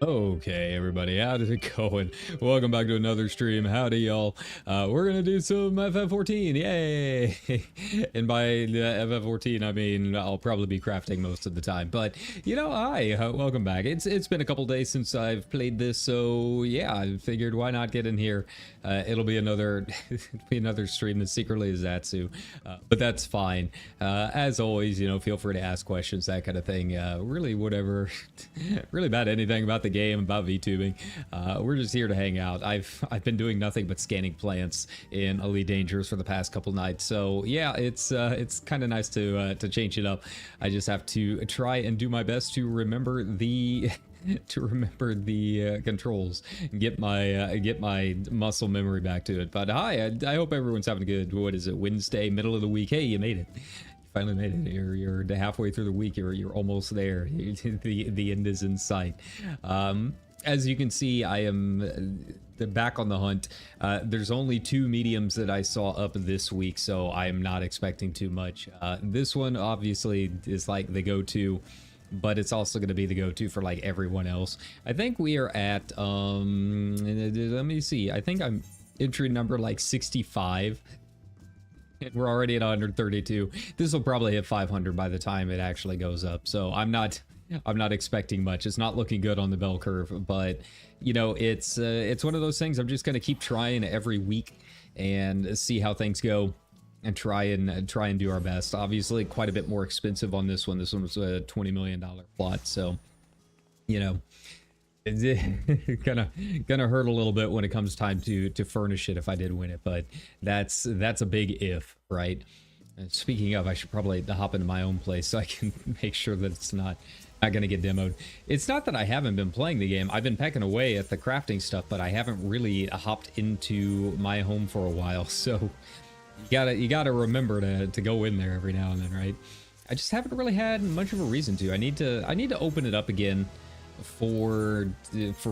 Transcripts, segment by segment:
Okay, everybody, how's it going? Welcome back to another stream. Howdy, y'all. We're gonna do some FF14, yay! And by the FF14, I mean I'll probably be crafting most of the time. But you know, hi, welcome back. It's been a couple days since I've played this, so yeah, I figured why not get in here. It'll be another stream that secretly is Zatsu, but that's fine. As always, you know, feel free to ask questions, that kind of thing. Really, whatever, really about anything about the game, about VTubing. We're just here to hang out. I've been doing nothing but scanning plants in Elite Dangerous for the past couple nights, so yeah, it's kind of nice to change it up. I just have to try and do my best to remember the controls and get my muscle memory back to it. But hi, I hope everyone's having a good, what is it, Wednesday, middle of the week. Hey, you made it. Finally made it. You're halfway through the week. You're almost there. The end is in sight. As you can see, I am back on the hunt. There's only 2 mediums that I saw up this week, so I am not expecting too much. This one obviously is like the go-to, but it's also going to be the go-to for like everyone else. I think we are at let me see. I think I'm entry number like 65. We're already at 132. This will probably hit 500 by the time it actually goes up. So I'm not expecting much. It's not looking good on the bell curve, but you know, it's one of those things. I'm just going to keep trying every week and see how things go and try and do our best. Obviously quite a bit more expensive on this one. This one was a $20 million plot. So, you know, it's gonna hurt a little bit when it comes time to furnish it if I did win it, but that's a big if, right? And speaking of, I should probably hop into my own place so I can make sure that it's not gonna get demoed. It's not that I haven't been playing the game. I've been pecking away at the crafting stuff, but I haven't really hopped into my home for a while. So you gotta remember to go in there every now and then, right? I just haven't really had much of a reason to. I need to open it up again for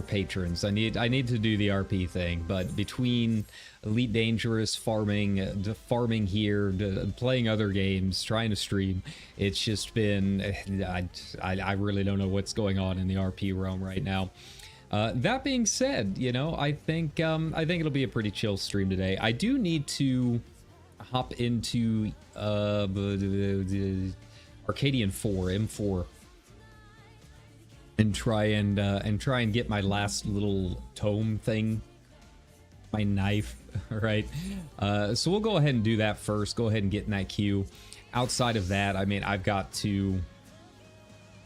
patrons. I need to do the RP thing, but between Elite Dangerous, farming here, playing other games, trying to stream, it's just been I really don't know what's going on in the RP realm right now. That being said, you know, I think it'll be a pretty chill stream today. I do need to hop into Arcadian 4 M4 and try and get my last little tome thing, my knife. All right, so we'll go ahead and do that first. Go ahead and get in that queue. Outside of that, I mean, I've got to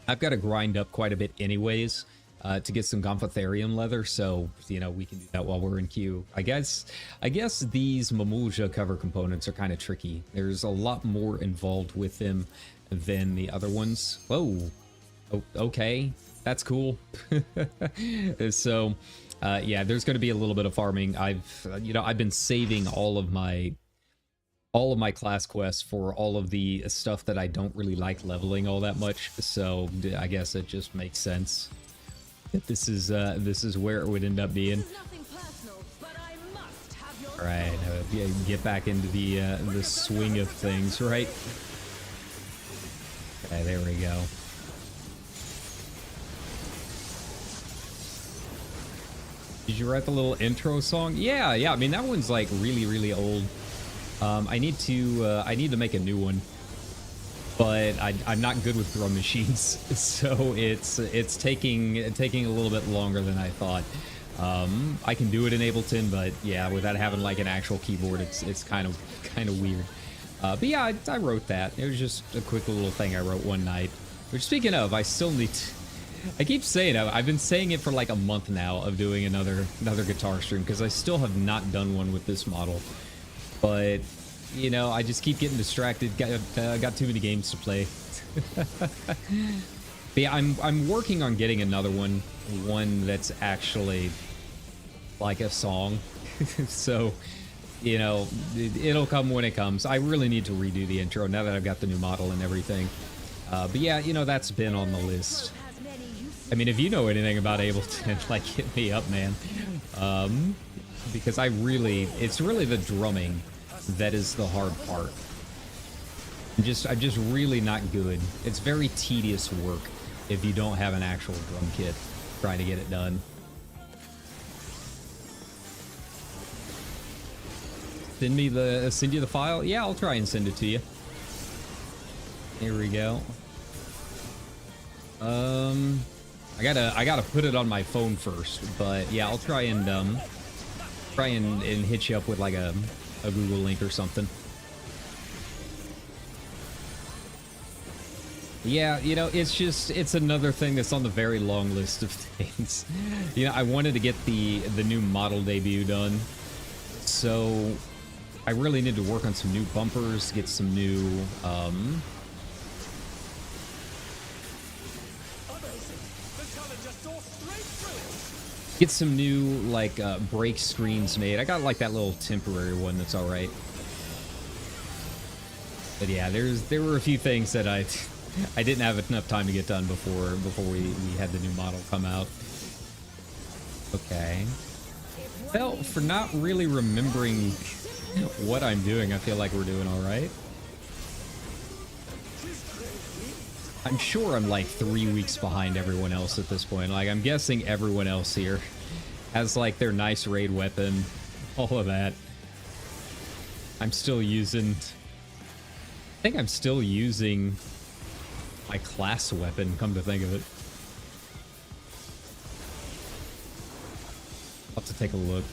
grind up quite a bit anyways to get some Gomphotherium leather, so you know, we can do that while we're in queue. I guess these Mamulja cover components are kind of tricky. There's a lot more involved with them than the other ones. Whoa, okay. That's cool. So, yeah, there's going to be a little bit of farming. I've been saving all of my class quests for all of the stuff that I don't really like leveling all that much. So I guess it just makes sense that this is where it would end up being. All right, get back into the swing of things, right? Okay, there we go. Did you write the little intro song? Yeah. I mean, that one's like really old. I need to make a new one, but I'm not good with drum machines, so it's taking a little bit longer than I thought. I can do it in Ableton, but yeah, without having like an actual keyboard, it's kind of weird. But yeah, I wrote that. It was just a quick little thing I wrote one night. Which, speaking of, I still need to, I keep saying it. I've been saying it for like a month now of doing another guitar stream, because I still have not done one with this model. But you know, I just keep getting distracted. Got too many games to play. But yeah, I'm working on getting another one that's actually like a song. So, you know, it'll come when it comes. I really need to redo the intro now that I've got the new model and everything. But yeah, you know, that's been on the list. I mean, if you know anything about Ableton, like, hit me up, man. Because it's really the drumming that is the hard part. I'm just really not good. It's very tedious work if you don't have an actual drum kit trying to get it done. Send you the file? Yeah, I'll try and send it to you. Here we go. I gotta put it on my phone first, but yeah, I'll try and hit you up with like a Google link or something. Yeah, you know, it's another thing that's on the very long list of things. You know, I wanted to get the new model debut done, so I really need to work on some new bumpers, get some new like break screens made. I got like that little temporary one that's all right. But yeah, there were a few things that I didn't have enough time to get done before we had the new model come out. Okay. Well, for not really remembering what I'm doing, I feel like we're doing all right. I'm sure I'm like 3 weeks behind everyone else at this point. Like, I'm guessing everyone else here has like their nice raid weapon, all of that. I think I'm still using my class weapon, come to think of it. I'll have to take a look.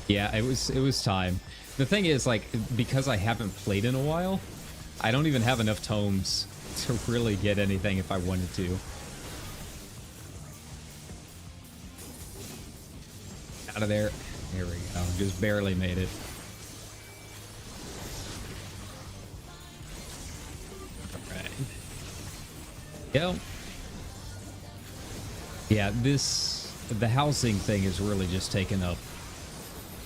Yeah, it was time. The thing is, like, because I haven't played in a while, I don't even have enough tomes to really get anything if I wanted to. Out of there. There we go. Just barely made it. Alright. Go. Yeah, the housing thing is really just taken up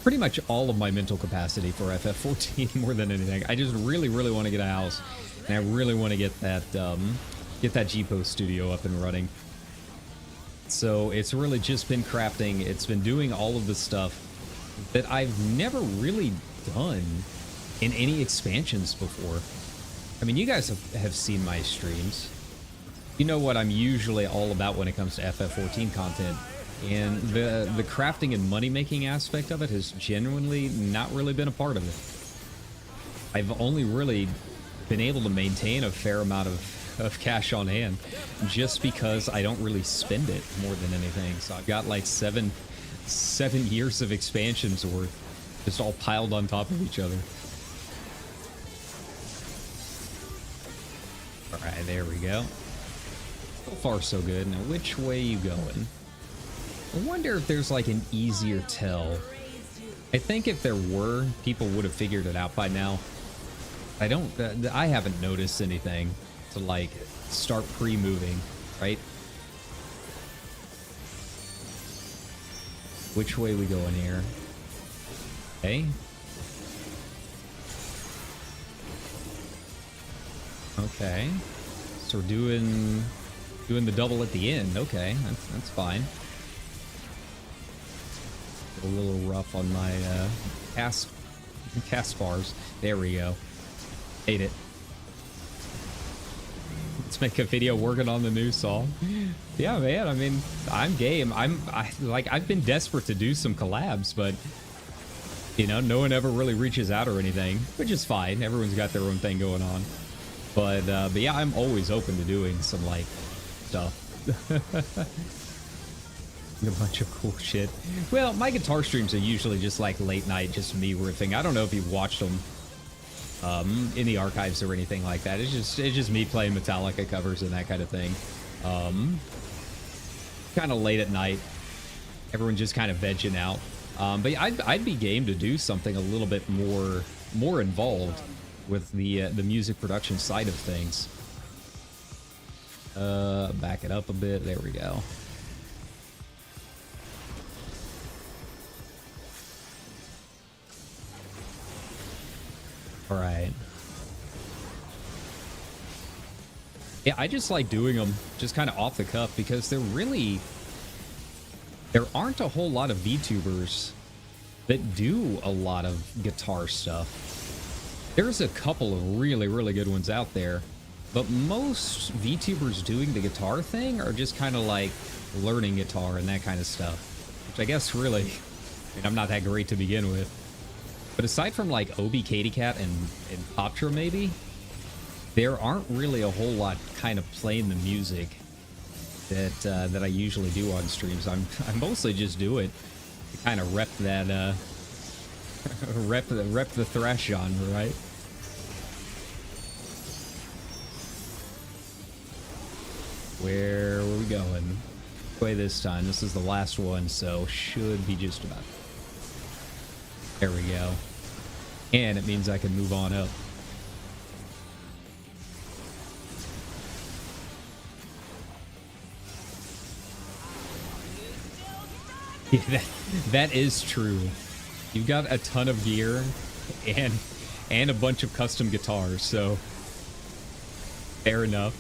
pretty much all of my mental capacity for FF14 more than anything. I just really want to get a house, and I really want to get that GPO studio up and running. So it's really just been crafting. It's been doing all of the stuff that I've never really done in any expansions before. I mean, you guys have seen my streams. You know what I'm usually all about when it comes to FF14 content. And the crafting and money-making aspect of it has genuinely not really been a part of it. I've only really been able to maintain a fair amount of cash on hand just because I don't really spend it more than anything. So I've got like seven years of expansions worth just all piled on top of each other. All right, there we go. So far, so good. Now, which way you going? I wonder if there's like an easier tell. I think if there were, people would have figured it out by now. I haven't noticed anything to like start pre-moving, right? Which way we going here? Okay. Okay. So we're doing the double at the end. Okay, that's fine. A little rough on my cast bars. There we go. Hate it. Let's make a video working on the new song. Yeah, man. I mean, I'm game. I've been desperate to do some collabs, but you know, no one ever really reaches out or anything, which is fine. Everyone's got their own thing going on. But yeah, I'm always open to doing some like stuff. A bunch of cool shit. Well, my guitar streams are usually just like late night, just me riffing. I don't know if you've watched them in the archives or anything like that. It's just me playing Metallica covers and that kind of thing. Kind of late at night. Everyone just kind of vegging out. But I'd be game to do something a little bit more involved with the music production side of things. Back it up a bit. There we go. All right. Yeah, I just like doing them just kind of off the cuff because there aren't a whole lot of VTubers that do a lot of guitar stuff. There's a couple of really, really good ones out there, but most VTubers doing the guitar thing are just kind of like learning guitar and that kind of stuff, which I guess really, I mean, I'm not that great to begin with. But aside from like Obi, Katy Cat, and Poptra maybe, there aren't really a whole lot kind of playing the music that I usually do on streams. I mostly just do it to kind of rep that rep the thrash genre, right? Where were we going? Way this time. This is the last one, so should be just about. There we go. And it means I can move on up. Yeah, that is true. You've got a ton of gear and a bunch of custom guitars, so fair enough.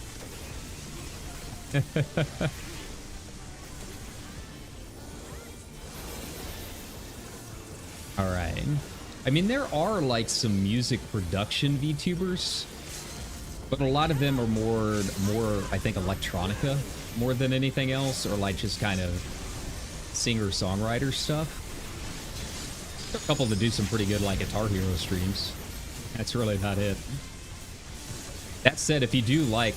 All right. I mean, there are like some music production VTubers, but a lot of them are more I think electronica more than anything else, or like just kind of singer-songwriter stuff. A couple that do some pretty good like Guitar Hero streams. That's really about it. That said, if you do like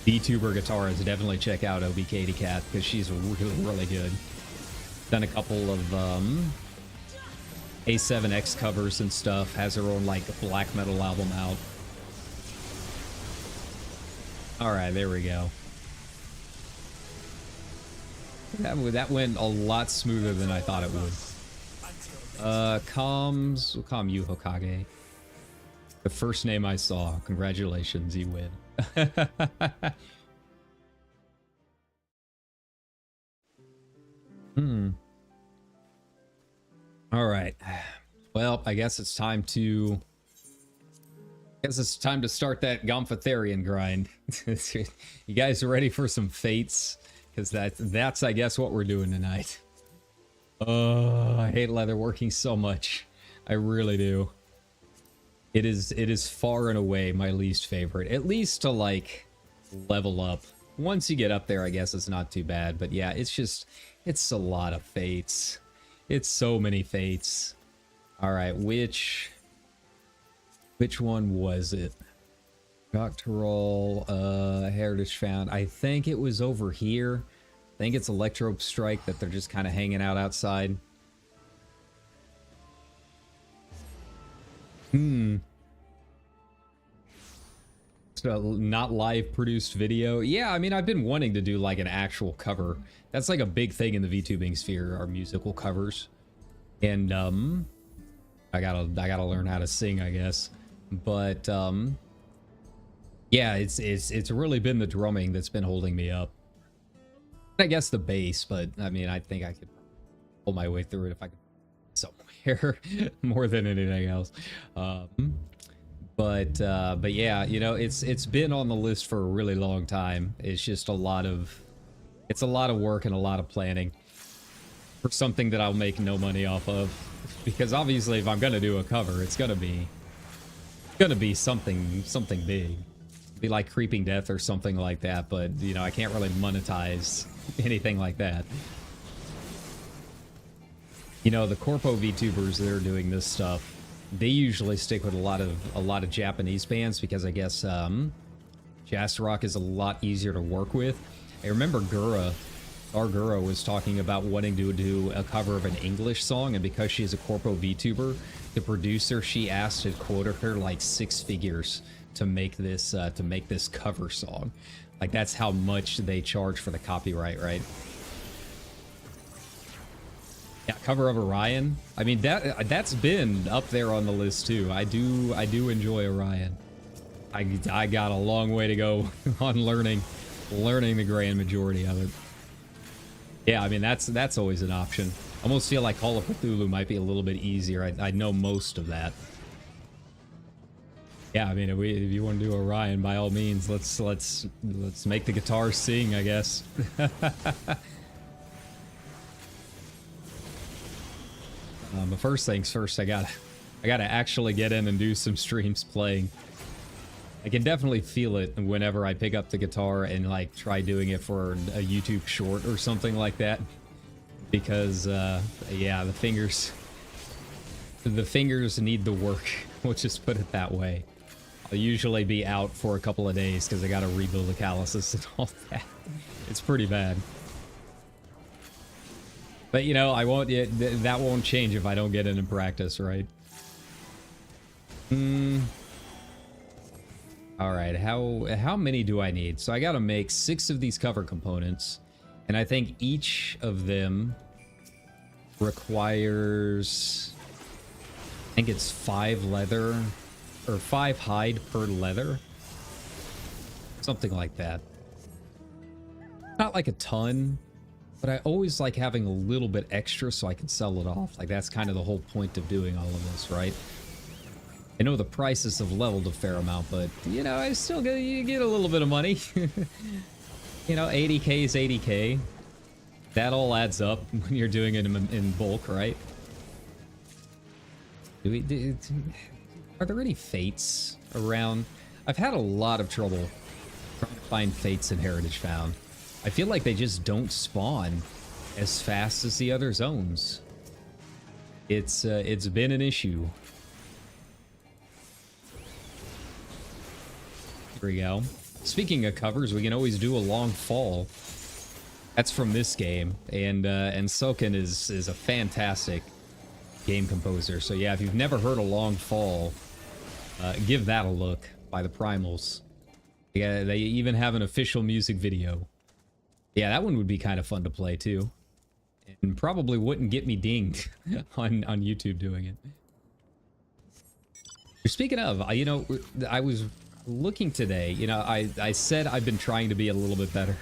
VTuber guitars, definitely check out Obi Katy Cat because she's really, really good. Done a couple of A7X covers and stuff. Has her own like black metal album out. All right, there we go. That went a lot smoother than I thought it would. We'll call him Yu Hokage. The first name I saw. Congratulations, you win. All right. Well, I guess it's time to start that Gomphatherian grind. You guys ready for some fates? Because that's I guess what we're doing tonight. Oh, I hate leatherworking so much. I really do. It is far and away my least favorite. At least to like level up. Once you get up there, I guess it's not too bad. But yeah, it's a lot of fates. It's so many fates. All right, which one was it? Doctoral heritage found. I think it was over here. I think it's Electro Strike that they're just kind of hanging out outside. So not live produced video. Yeah, I mean, I've been wanting to do like an actual cover. That's like a big thing in the VTubing sphere, are musical covers. And I gotta learn how to sing, I guess. But yeah, it's really been the drumming that's been holding me up. I guess the bass, but I mean, I think I could pull my way through it if I could somewhere more than anything else. But yeah, you know, it's been on the list for a really long time. It's just a lot of work and a lot of planning for something that I'll make no money off of, because obviously if I'm gonna do a cover, it's gonna be something big. Be like Creeping Death or something like that, but you know, I can't really monetize anything like that. You know, the Corpo VTubers that are doing this stuff, they usually stick with a lot of Japanese bands because I guess jazz rock is a lot easier to work with. I remember our Gura was talking about wanting to do a cover of an English song, and because she's a Corpo VTuber, the producer, she asked to quote her like 6 figures to make this cover song. Like, that's how much they charge for the copyright, right? Yeah, cover of Orion. I mean, that's been up there on the list too. I do enjoy Orion. I got a long way to go on learning the grand majority of it. Yeah, I mean, that's always an option. I almost feel like Call of Cthulhu might be a little bit easier. I know most of that. Yeah, I mean, if you want to do Orion, by all means, let's make the guitar sing, I guess. But first things first, I gotta actually get in and do some streams playing. I can definitely feel it whenever I pick up the guitar and like try doing it for a YouTube short or something like that, because yeah, the fingers need the work. We'll just put it that way. I'll usually be out for a couple of days because I gotta rebuild the calluses and all that. It's pretty bad. But you know, I won't. That won't change if I don't get in and practice, right? All right, how many do I need? So I gotta make 6 of these cover components, and I think each of them requires, I think it's 5 leather or 5 hide per leather, something like that. Not like a ton, but I always like having a little bit extra so I can sell it off. Like that's kind of the whole point of doing all of this, right? I know the prices have leveled a fair amount, but, you know, I still get, you get a little bit of money. You know, 80k is 80k. That all adds up when you're doing it in bulk, right? Are there any fates around? I've had a lot of trouble trying to find fates in Heritage Found. I feel like they just don't spawn as fast as the other zones. It's been an issue. Here we go. Speaking of covers, we can always do a long fall. That's from this game, and Soken is a fantastic game composer. So yeah, if you've never heard a long fall, give that a look by the Primals. Yeah, they even have an official music video. Yeah, that one would be kind of fun to play too, and probably wouldn't get me dinged on YouTube doing it. Speaking of, you know, I was looking today, you know, I said I've been trying to be a little bit better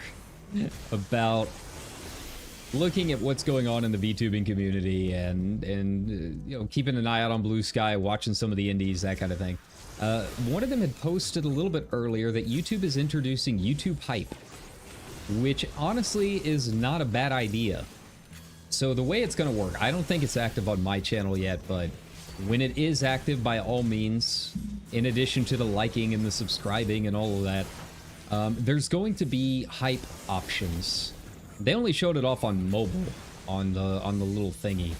about looking at what's going on in the VTubing community and you know, keeping an eye out on Blue Sky, watching some of the indies, that kind of thing. One of them had posted a little bit earlier that YouTube is introducing YouTube Hype, which honestly is not a bad idea. So the way it's going to work, I don't think it's active on my channel yet, but when it is active, by all means, in addition to the liking and the subscribing and all of that, there's going to be hype options. They only showed it off on mobile, on the little thingy.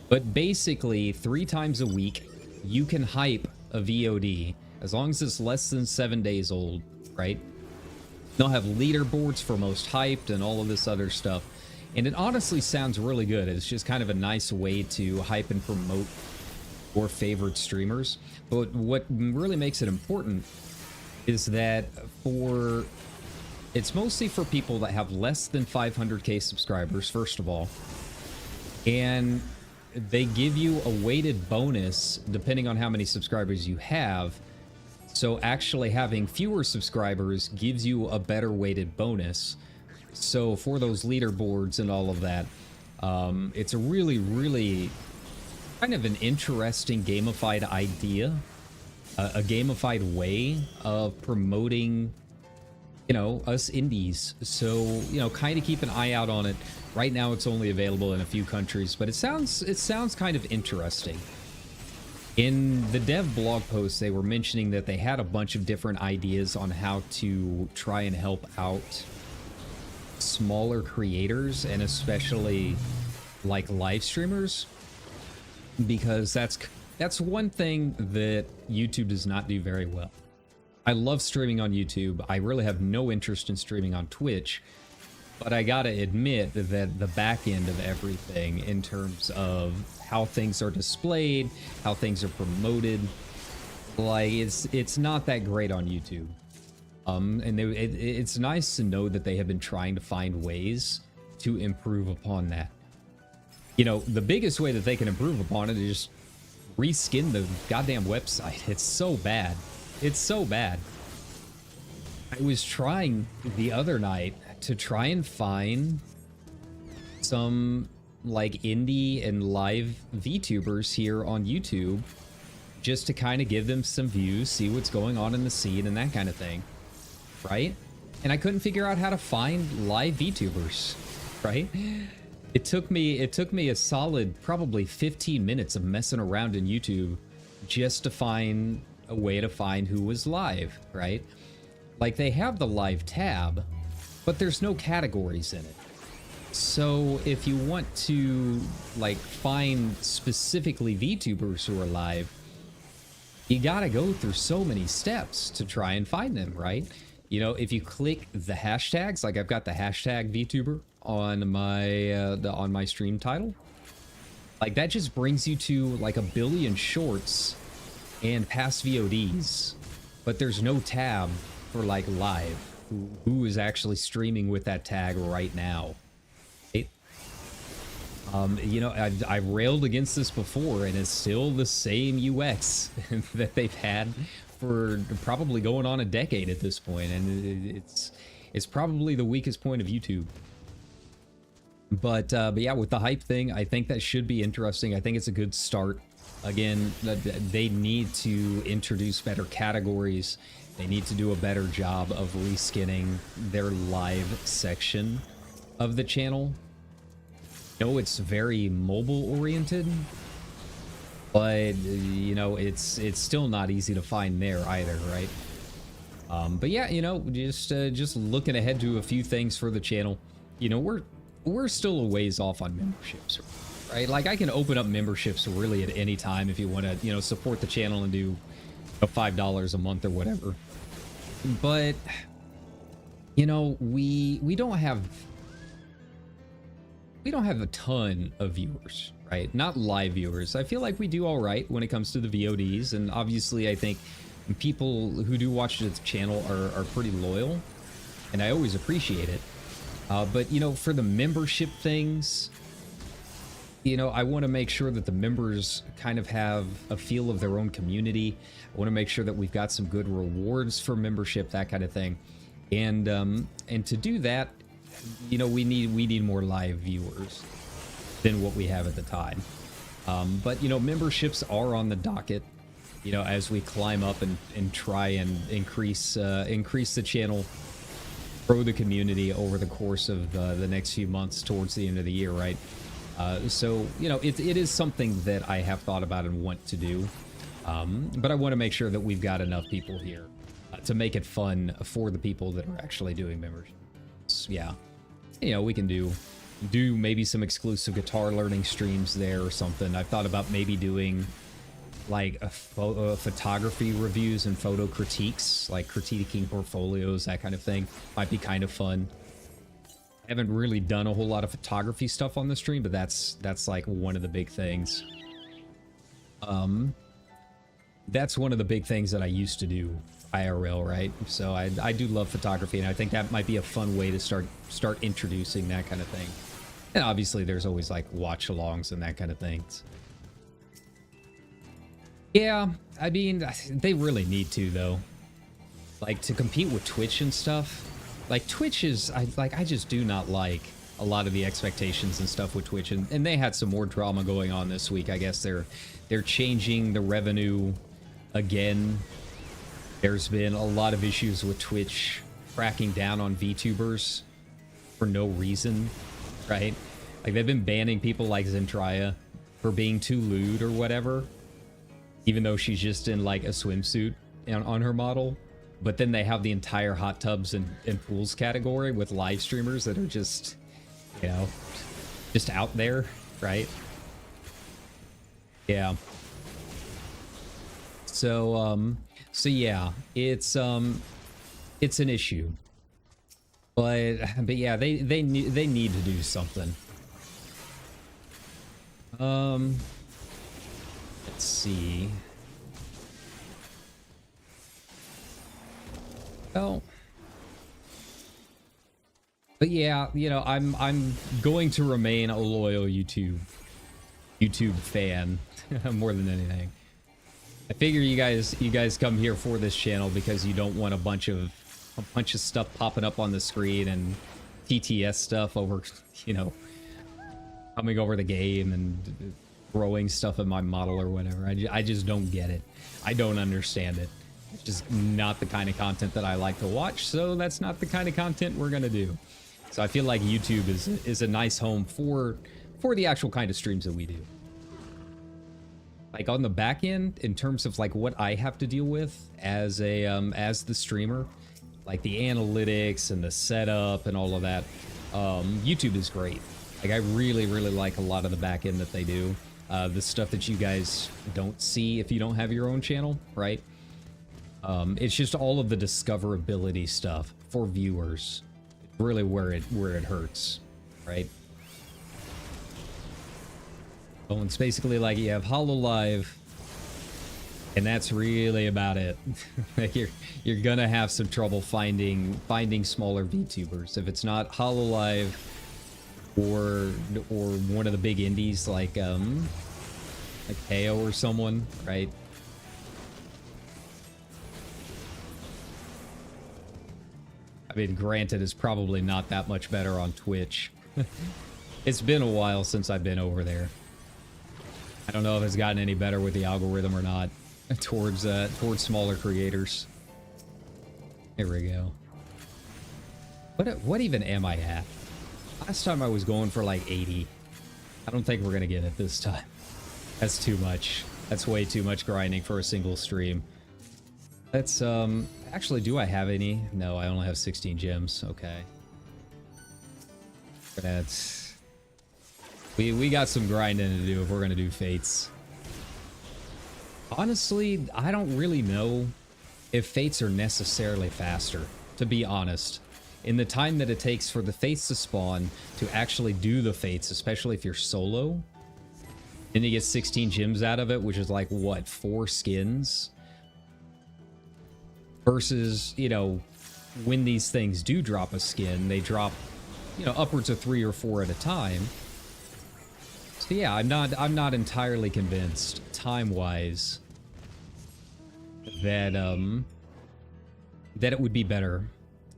But basically, 3 times a week, you can hype a VOD, as long as it's less than 7 days old, right? They'll have leaderboards for most hyped and all of this other stuff. And it honestly sounds really good. It's just kind of a nice way to hype and promote your favorite streamers. But what really makes it important is that it's mostly for people that have less than 500k subscribers, first of all. And they give you a weighted bonus depending on how many subscribers you have. So actually having fewer subscribers gives you a better weighted bonus. So for those leaderboards and all of that, it's a really, really kind of an interesting gamified idea, a gamified way of promoting, you know, us indies. So, you know, kind of keep an eye out on it. Right now it's only available in a few countries, but it sounds kind of interesting. In the dev blog post, they were mentioning that they had a bunch of different ideas on how to try and help out smaller creators, and especially like live streamers, because that's one thing that YouTube does not do very well. I love streaming on YouTube. I really have no interest in streaming on Twitch, but I gotta admit that the back end of everything, in terms of how things are displayed, how things are promoted, like it's not that great on YouTube. And it's nice to know that they have been trying to find ways to improve upon that. You know, the biggest way that they can improve upon it is just reskin the goddamn website. It's so bad. It's so bad. I was trying the other night to try and find some like indie and live VTubers here on YouTube, just to kind of give them some views, see what's going on in the scene and that kind of thing, right? And I couldn't figure out how to find live VTubers, right? It took me a solid probably 15 minutes of messing around in YouTube just to find a way to find who was live, right? Like, they have the live tab, but there's no categories in it. So if you want to like find specifically VTubers who are live, you gotta go through so many steps to try and find them, right? You know, if you click the hashtags, like I've got the hashtag VTuber on my stream title, like that just brings you to like 1 billion shorts and past VODs, but there's no tab for like live, who is actually streaming with that tag right now. You know, I've railed against this before, and it's still the same UX that they've had for probably going on a decade at this point, and it's probably the weakest point of YouTube. But yeah, with the hype thing, I think that should be interesting. I think it's a good start. Again, they need to introduce better categories. They need to do a better job of reskinning their live section of the channel. No, it's very mobile oriented, but you know, it's still not easy to find there either, right? But yeah, you know, just looking ahead to a few things for the channel. You know, we're still a ways off on memberships, right? Like, I can open up memberships really at any time if you want to, you know, support the channel and do $5 a month or whatever. But you know, we don't have a ton of viewers, right? Not live viewers. I feel like we do all right when it comes to the VODs, and obviously I think people who do watch the channel are pretty loyal, and I always appreciate it. But you know, for the membership things, you know, I want to make sure that the members kind of have a feel of their own community. I want to make sure that we've got some good rewards for membership, that kind of thing. And to do that, you know, we need more live viewers than what we have at the time. But you know, memberships are on the docket, you know, as we climb up and try and increase the channel, grow the community over the course of the next few months towards the end of the year, right? So you know, it is something that I have thought about and want to do, but I want to make sure that we've got enough people here to make it fun for the people that are actually doing memberships. Yeah, you know, we can do maybe some exclusive guitar learning streams there or something. I've thought about maybe doing like photography reviews and photo critiques, like critiquing portfolios, that kind of thing. Might be kind of fun. I haven't really done a whole lot of photography stuff on the stream, but that's like one of the big things. That's one of the big things that I used to do IRL, right? So I do love photography, and I think that might be a fun way to start introducing that kind of thing. And obviously there's always like watch alongs and that kind of things. Yeah, I mean, they really need to, though. Like, to compete with Twitch and stuff. Like, Twitch is, I just do not like a lot of the expectations and stuff with Twitch, and they had some more drama going on this week. I guess they're changing the revenue again. There's been a lot of issues with Twitch cracking down on VTubers for no reason, right? Like, they've been banning people like Zentria for being too lewd or whatever, even though she's just in like a swimsuit on her model. But then they have the entire hot tubs and pools category with live streamers that are just, you know, just out there, right? Yeah. So yeah, it's an issue. But yeah, they need to do something. Let's see. Oh. But yeah, you know, I'm going to remain a loyal YouTube fan more than anything. I figure you guys come here for this channel because you don't want a bunch of stuff popping up on the screen and TTS stuff over, you know, coming over the game and throwing stuff at my model or whatever. I just don't get it. I don't understand it. It's just not the kind of content that I like to watch, so that's not the kind of content we're gonna do. So I feel like YouTube is a nice home for the actual kind of streams that we do. Like on the back end, in terms of like what I have to deal with as a as the streamer, like the analytics and the setup and all of that, YouTube is great. Like I really like a lot of the back end that they do. The stuff that you guys don't see if you don't have your own channel, right? It's just all of the discoverability stuff for viewers. Really where it hurts, right? Oh, it's basically like you have HoloLive, and that's really about it. Like you're gonna have some trouble finding smaller VTubers if it's not HoloLive or one of the big indies like KO or someone, right? I mean, granted, it's probably not that much better on Twitch. It's been a while since I've been over there. I don't know if it's gotten any better with the algorithm or not towards smaller creators. Here we go. What even am I at? Last time I was going for like 80. I don't think we're gonna get it this time. That's too much. That's way too much grinding for a single stream. Let's actually, do I have any? No, I only have 16 gems. Okay. That's we got some grinding to do if we're gonna do fates. Honestly, I don't really know if fates are necessarily faster, to be honest. In the time that it takes for the fates to spawn to actually do the fates, especially if you're solo, and you get 16 gems out of it, which is like, what, 4 skins? Versus, you know, when these things do drop a skin, they drop, you know, upwards of 3 or 4 at a time. So yeah, I'm not entirely convinced, time-wise, that that it would be better.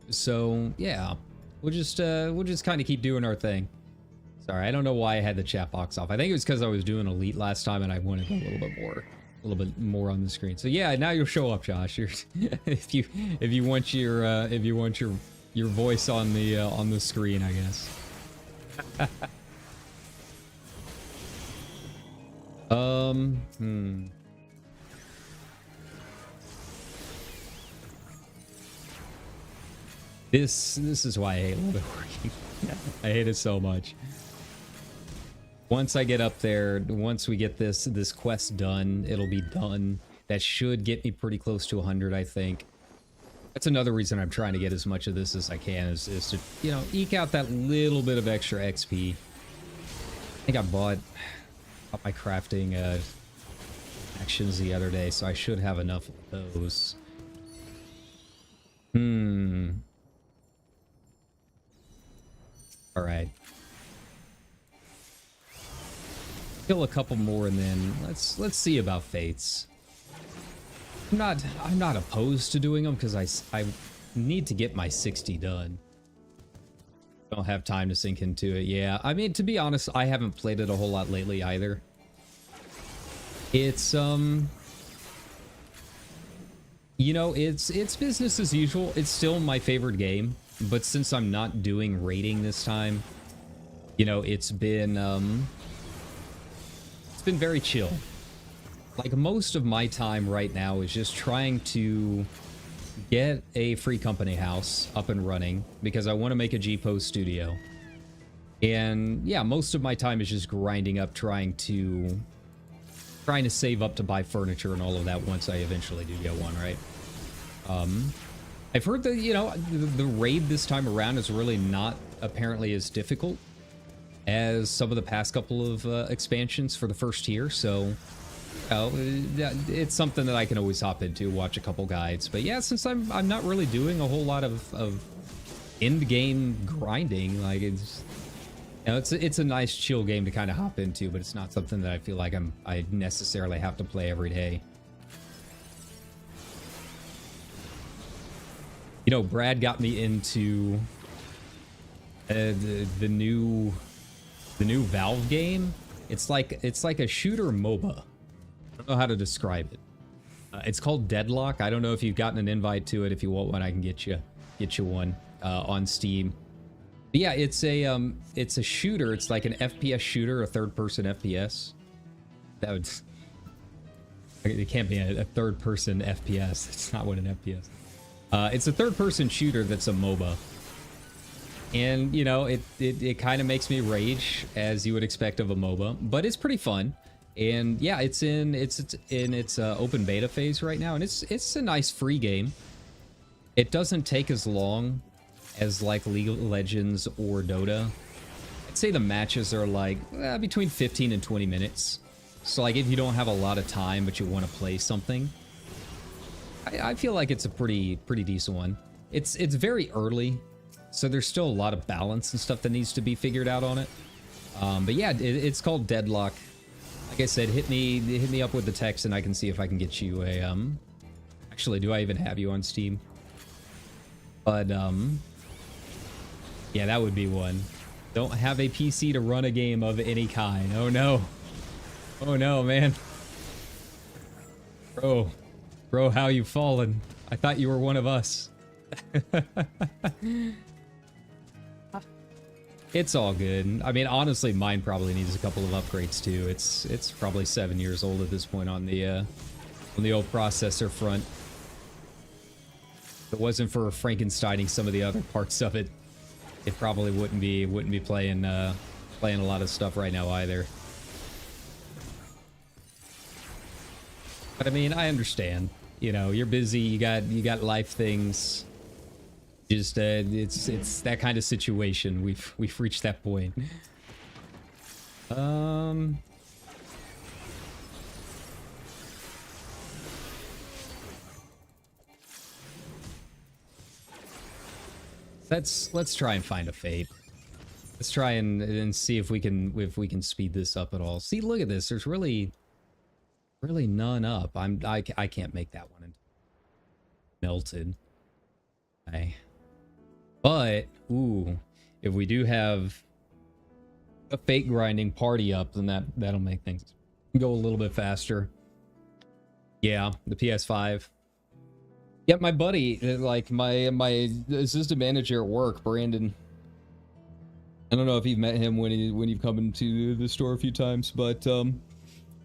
So yeah, we'll just kind of keep doing our thing. Sorry, I don't know why I had the chat box off. I think it was because I was doing Elite last time and I wanted a little bit more on the screen. So yeah, now you'll show up, Josh. if you want your voice on the screen, I guess. This is why I hate Lotto working. I hate it so much. Once I get up there, once we get this quest done, it'll be done. That should get me pretty close to 100, I think. That's another reason I'm trying to get as much of this as I can, is to, you know, eke out that little bit of extra XP. I think I bought my crafting actions the other day, so I should have enough of those. All right. Kill a couple more and then let's see about fates. I'm not opposed to doing them because I need to get my 60 done. Don't have time to sink into it. Yeah, I mean, to be honest, I haven't played it a whole lot lately either. It's you know, it's business as usual. It's still my favorite game, but since I'm not doing raiding this time, you know, it's been very chill. Like, most of my time right now is just trying to get a free company house up and running because I want to make a G-Post studio. And yeah, most of my time is just grinding up, trying to save up to buy furniture and all of that once I eventually do get one, right? I've heard that, you know, the raid this time around is really not apparently as difficult as some of the past couple of expansions for the first tier, so it's something that I can always hop into, watch a couple guides. But yeah, since I'm not really doing a whole lot of end game grinding, like, it's, you know, it's a nice chill game to kind of hop into, but it's not something that I feel like I necessarily have to play every day. You know, Brad got me into the new the new Valve game. It's like a shooter MOBA. I don't know how to describe it. It's called Deadlock. I don't know if you've gotten an invite to it. If you want one, I can get you one on Steam. But yeah, it's a shooter. It's like an FPS shooter, a third-person FPS. That would... It can't be a third-person FPS. It's not what an FPS. It's a third-person shooter that's a MOBA. And, you know, it kind of makes me rage, as you would expect of a MOBA. But it's pretty fun. And yeah, it's in its open beta phase right now. And it's a nice free game. It doesn't take as long as like League of Legends or Dota. I'd say the matches are like between 15 and 20 minutes. So like if you don't have a lot of time but you want to play something, I feel like it's a pretty decent one. It's very early, so there's still a lot of balance and stuff that needs to be figured out on it. But yeah, it's called Deadlock. Like I said, hit me up with the text and I can see if I can get you a actually, do I even have you on Steam? But yeah, that would be one. Don't have a PC to run a game of any kind. Oh no. Oh no, man. Bro, how you fallen? I thought you were one of us. It's all good. I mean, honestly, mine probably needs a couple of upgrades too. It's probably 7 years old at this point on the old processor front. If it wasn't for Frankensteining some of the other parts of it, it probably wouldn't be playing a lot of stuff right now either. But I mean, I understand. You know, you're busy. You got life things. Just it's that kind of situation. We've reached that point. Let's try and find a fate. Let's try and see if we can speed this up at all. See, look at this. There's really none up. I can't make that one melted. Okay. But ooh, if we do have a fate grinding party up, then that'll make things go a little bit faster. Yeah, the PS5. Yep, my buddy, like my assistant manager at work, Brandon. I don't know if you've met him when you've come into the store a few times, but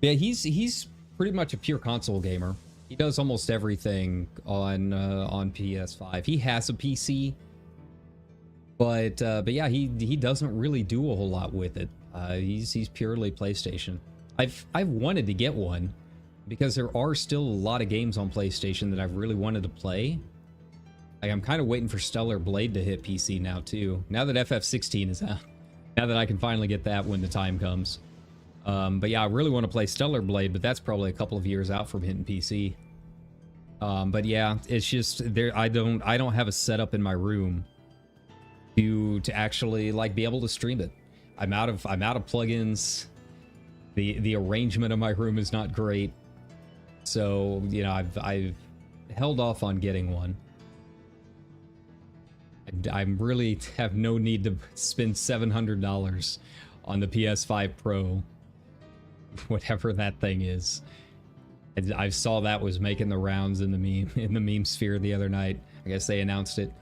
yeah, he's pretty much a pure console gamer. He does almost everything on PS5. He has a PC, but yeah, he doesn't really do a whole lot with it. He's purely PlayStation. I've wanted to get one because there are still a lot of games on PlayStation that I've really wanted to play. Like, I'm kind of waiting for Stellar Blade to hit PC now too. Now that FF16 is out, now that I can finally get that when the time comes. But yeah, I really want to play Stellar Blade, but that's probably a couple of years out from hitting PC. But yeah, it's just there. I don't have a setup in my room to actually like be able to stream it. I'm out of plugins. The arrangement of my room is not great, so you know I've held off on getting one. I really have no need to spend $700 on the PS5 Pro. Whatever that thing is. I saw that was making the rounds in the meme sphere the other night. I guess they announced it.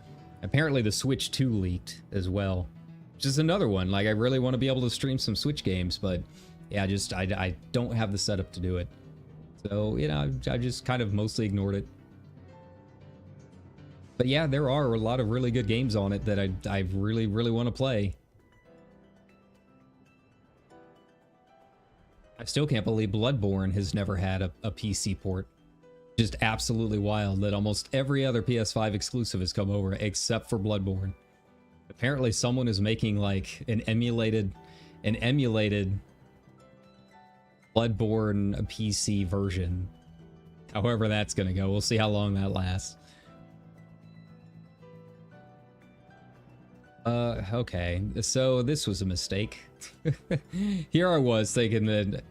Apparently the Switch 2 leaked as well, which is another one. Like, I really want to be able to stream some Switch games, but yeah, I don't have the setup to do it. So, you know, I just kind of mostly ignored it. But yeah, there are a lot of really good games on it that I really want to play. I still can't believe Bloodborne has never had a PC port. Just absolutely wild that almost every other PS5 exclusive has come over except for Bloodborne. Apparently someone is making like an emulated Bloodborne PC version. However that's gonna go. We'll see how long that lasts. Okay, so this was a mistake. Here I was thinking that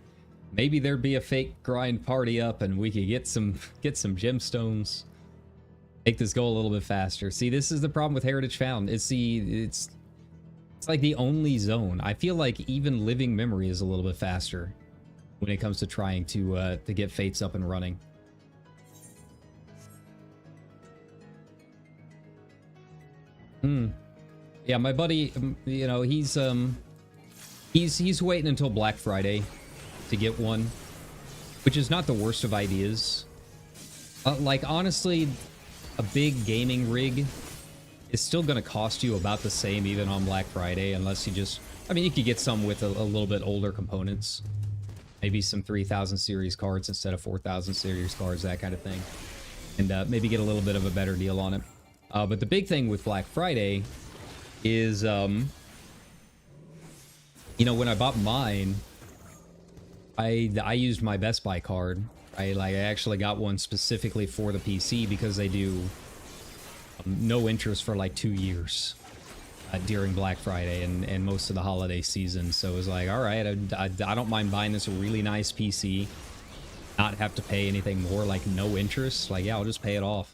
maybe there'd be a fake grind party up and we could get some gemstones. Make this go a little bit faster. See, this is the problem with Heritage Found. It's It's like the only zone. I feel like even living memory is a little bit faster when it comes to trying to get Fates up and running. Yeah, my buddy, you know, he's waiting until Black Friday to get one, which is not the worst of ideas. Like, honestly, a big gaming rig is still going to cost you about the same even on Black Friday, unless you just... I mean, you could get some with a little bit older components. Maybe some 3000 series cards instead of 4000 series cards, that kind of thing. And maybe get a little bit of a better deal on it. But the big thing with Black Friday is, you know, when I bought mine, I used my Best Buy card. I actually got one specifically for the PC because they do no interest for like 2 years during Black Friday and most of the holiday season. So it was like, all right, I don't mind buying this really nice PC, not have to pay anything more, like no interest. Like, yeah, I'll just pay it off.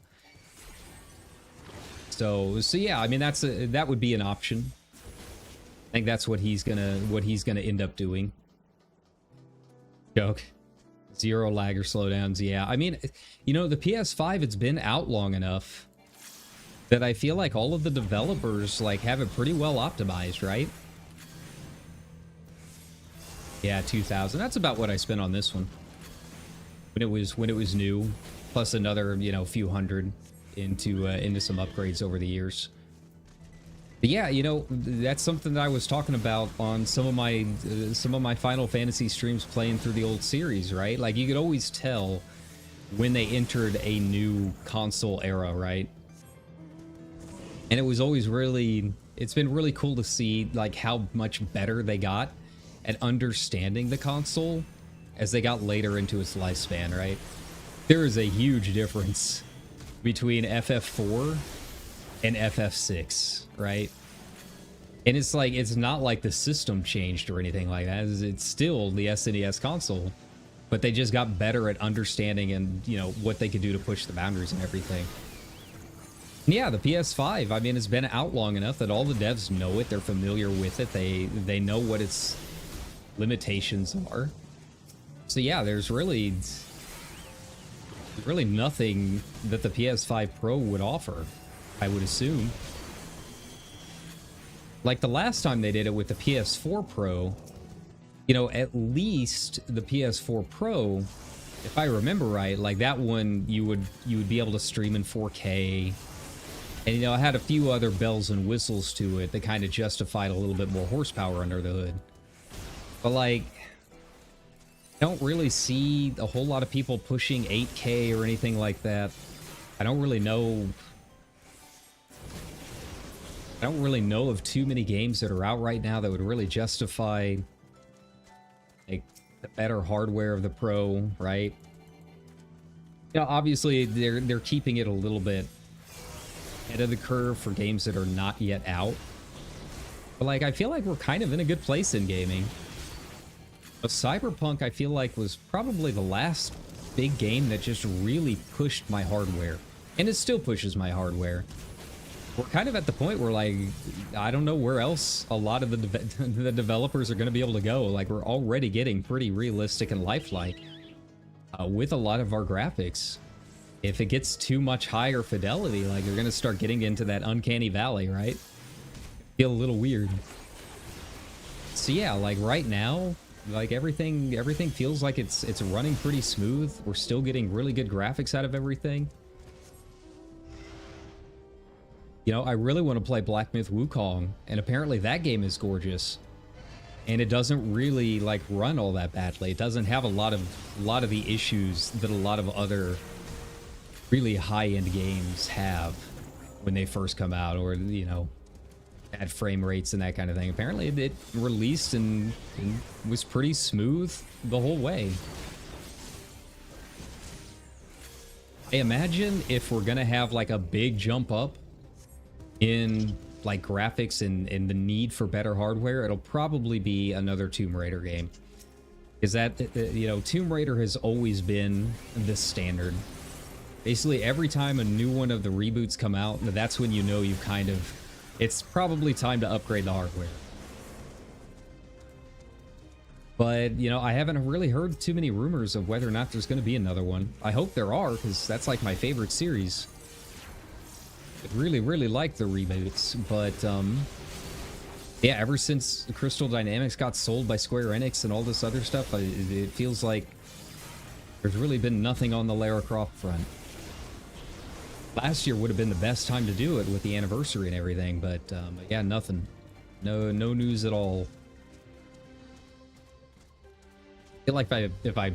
So yeah, I mean, that would be an option. I think that's what he's gonna end up doing. Joke. 0 lag or slowdowns. Yeah, I mean, you know, the PS5, it's been out long enough that I feel like all of the developers like have it pretty well optimized, right? Yeah, 2000. That's about what I spent on this one when it was new, plus another, you know, few hundred into some upgrades over the years. But yeah, you know, that's something that I was talking about on some of my Final Fantasy streams playing through the old series, right? Like, you could always tell when they entered a new console era, right? And it was always it's been really cool to see like how much better they got at understanding the console as they got later into its lifespan, right? There is a huge difference between FF4 and FF6, right? And it's like, it's not like the system changed or anything like that. It's still the SNES console, but they just got better at understanding and, you know, what they could do to push the boundaries and everything. And yeah, the PS5, I mean, it's been out long enough that all the devs know it. They're familiar with it. They know what its limitations are. So yeah, there's really nothing that the PS5 Pro would offer, I would assume. Like the last time they did it with the PS4 Pro, you know, at least the PS4 Pro, if I remember right, like that one you would be able to stream in 4K. And, you know, it had a few other bells and whistles to it that kind of justified a little bit more horsepower under the hood. But, like, I don't really see a whole lot of people pushing 8K or anything like that. I don't really know of too many games that are out right now that would really justify, like, the better hardware of the Pro, right? You know, obviously, they're keeping it a little bit ahead of the curve for games that are not yet out. But, like, I feel like we're kind of in a good place in gaming. But Cyberpunk, I feel like, was probably the last big game that just really pushed my hardware. And it still pushes my hardware. We're kind of at the point where, like, I don't know where else a lot of the developers are going to be able to go. Like, we're already getting pretty realistic and lifelike with a lot of our graphics. If it gets too much higher fidelity, like, you're going to start getting into that uncanny valley, right? Feel a little weird. So yeah, like right now, like everything feels like it's running pretty smooth. We're still getting really good graphics out of everything. You know, I really want to play Black Myth Wukong, and apparently that game is gorgeous. And it doesn't really like run all that badly. It doesn't have a lot of the issues that a lot of other really high-end games have when they first come out, or, you know, bad frame rates and that kind of thing. Apparently it released and was pretty smooth the whole way. I imagine if we're gonna have like a big jump up in like graphics and the need for better hardware, it'll probably be another Tomb Raider game. Is that, you know, Tomb Raider has always been the standard. Basically, every time a new one of the reboots come out, that's when you know you've kind of It's probably time to upgrade the hardware. But, you know, I haven't really heard too many rumors of whether or not there's going to be another one. I hope there are, because that's like my favorite series. I really, really like the reboots, but, yeah, ever since Crystal Dynamics got sold by Square Enix and all this other stuff, it feels like there's really been nothing on the Lara Croft front. Last year would have been the best time to do it with the anniversary and everything, but, yeah, nothing. No news at all. I feel like if I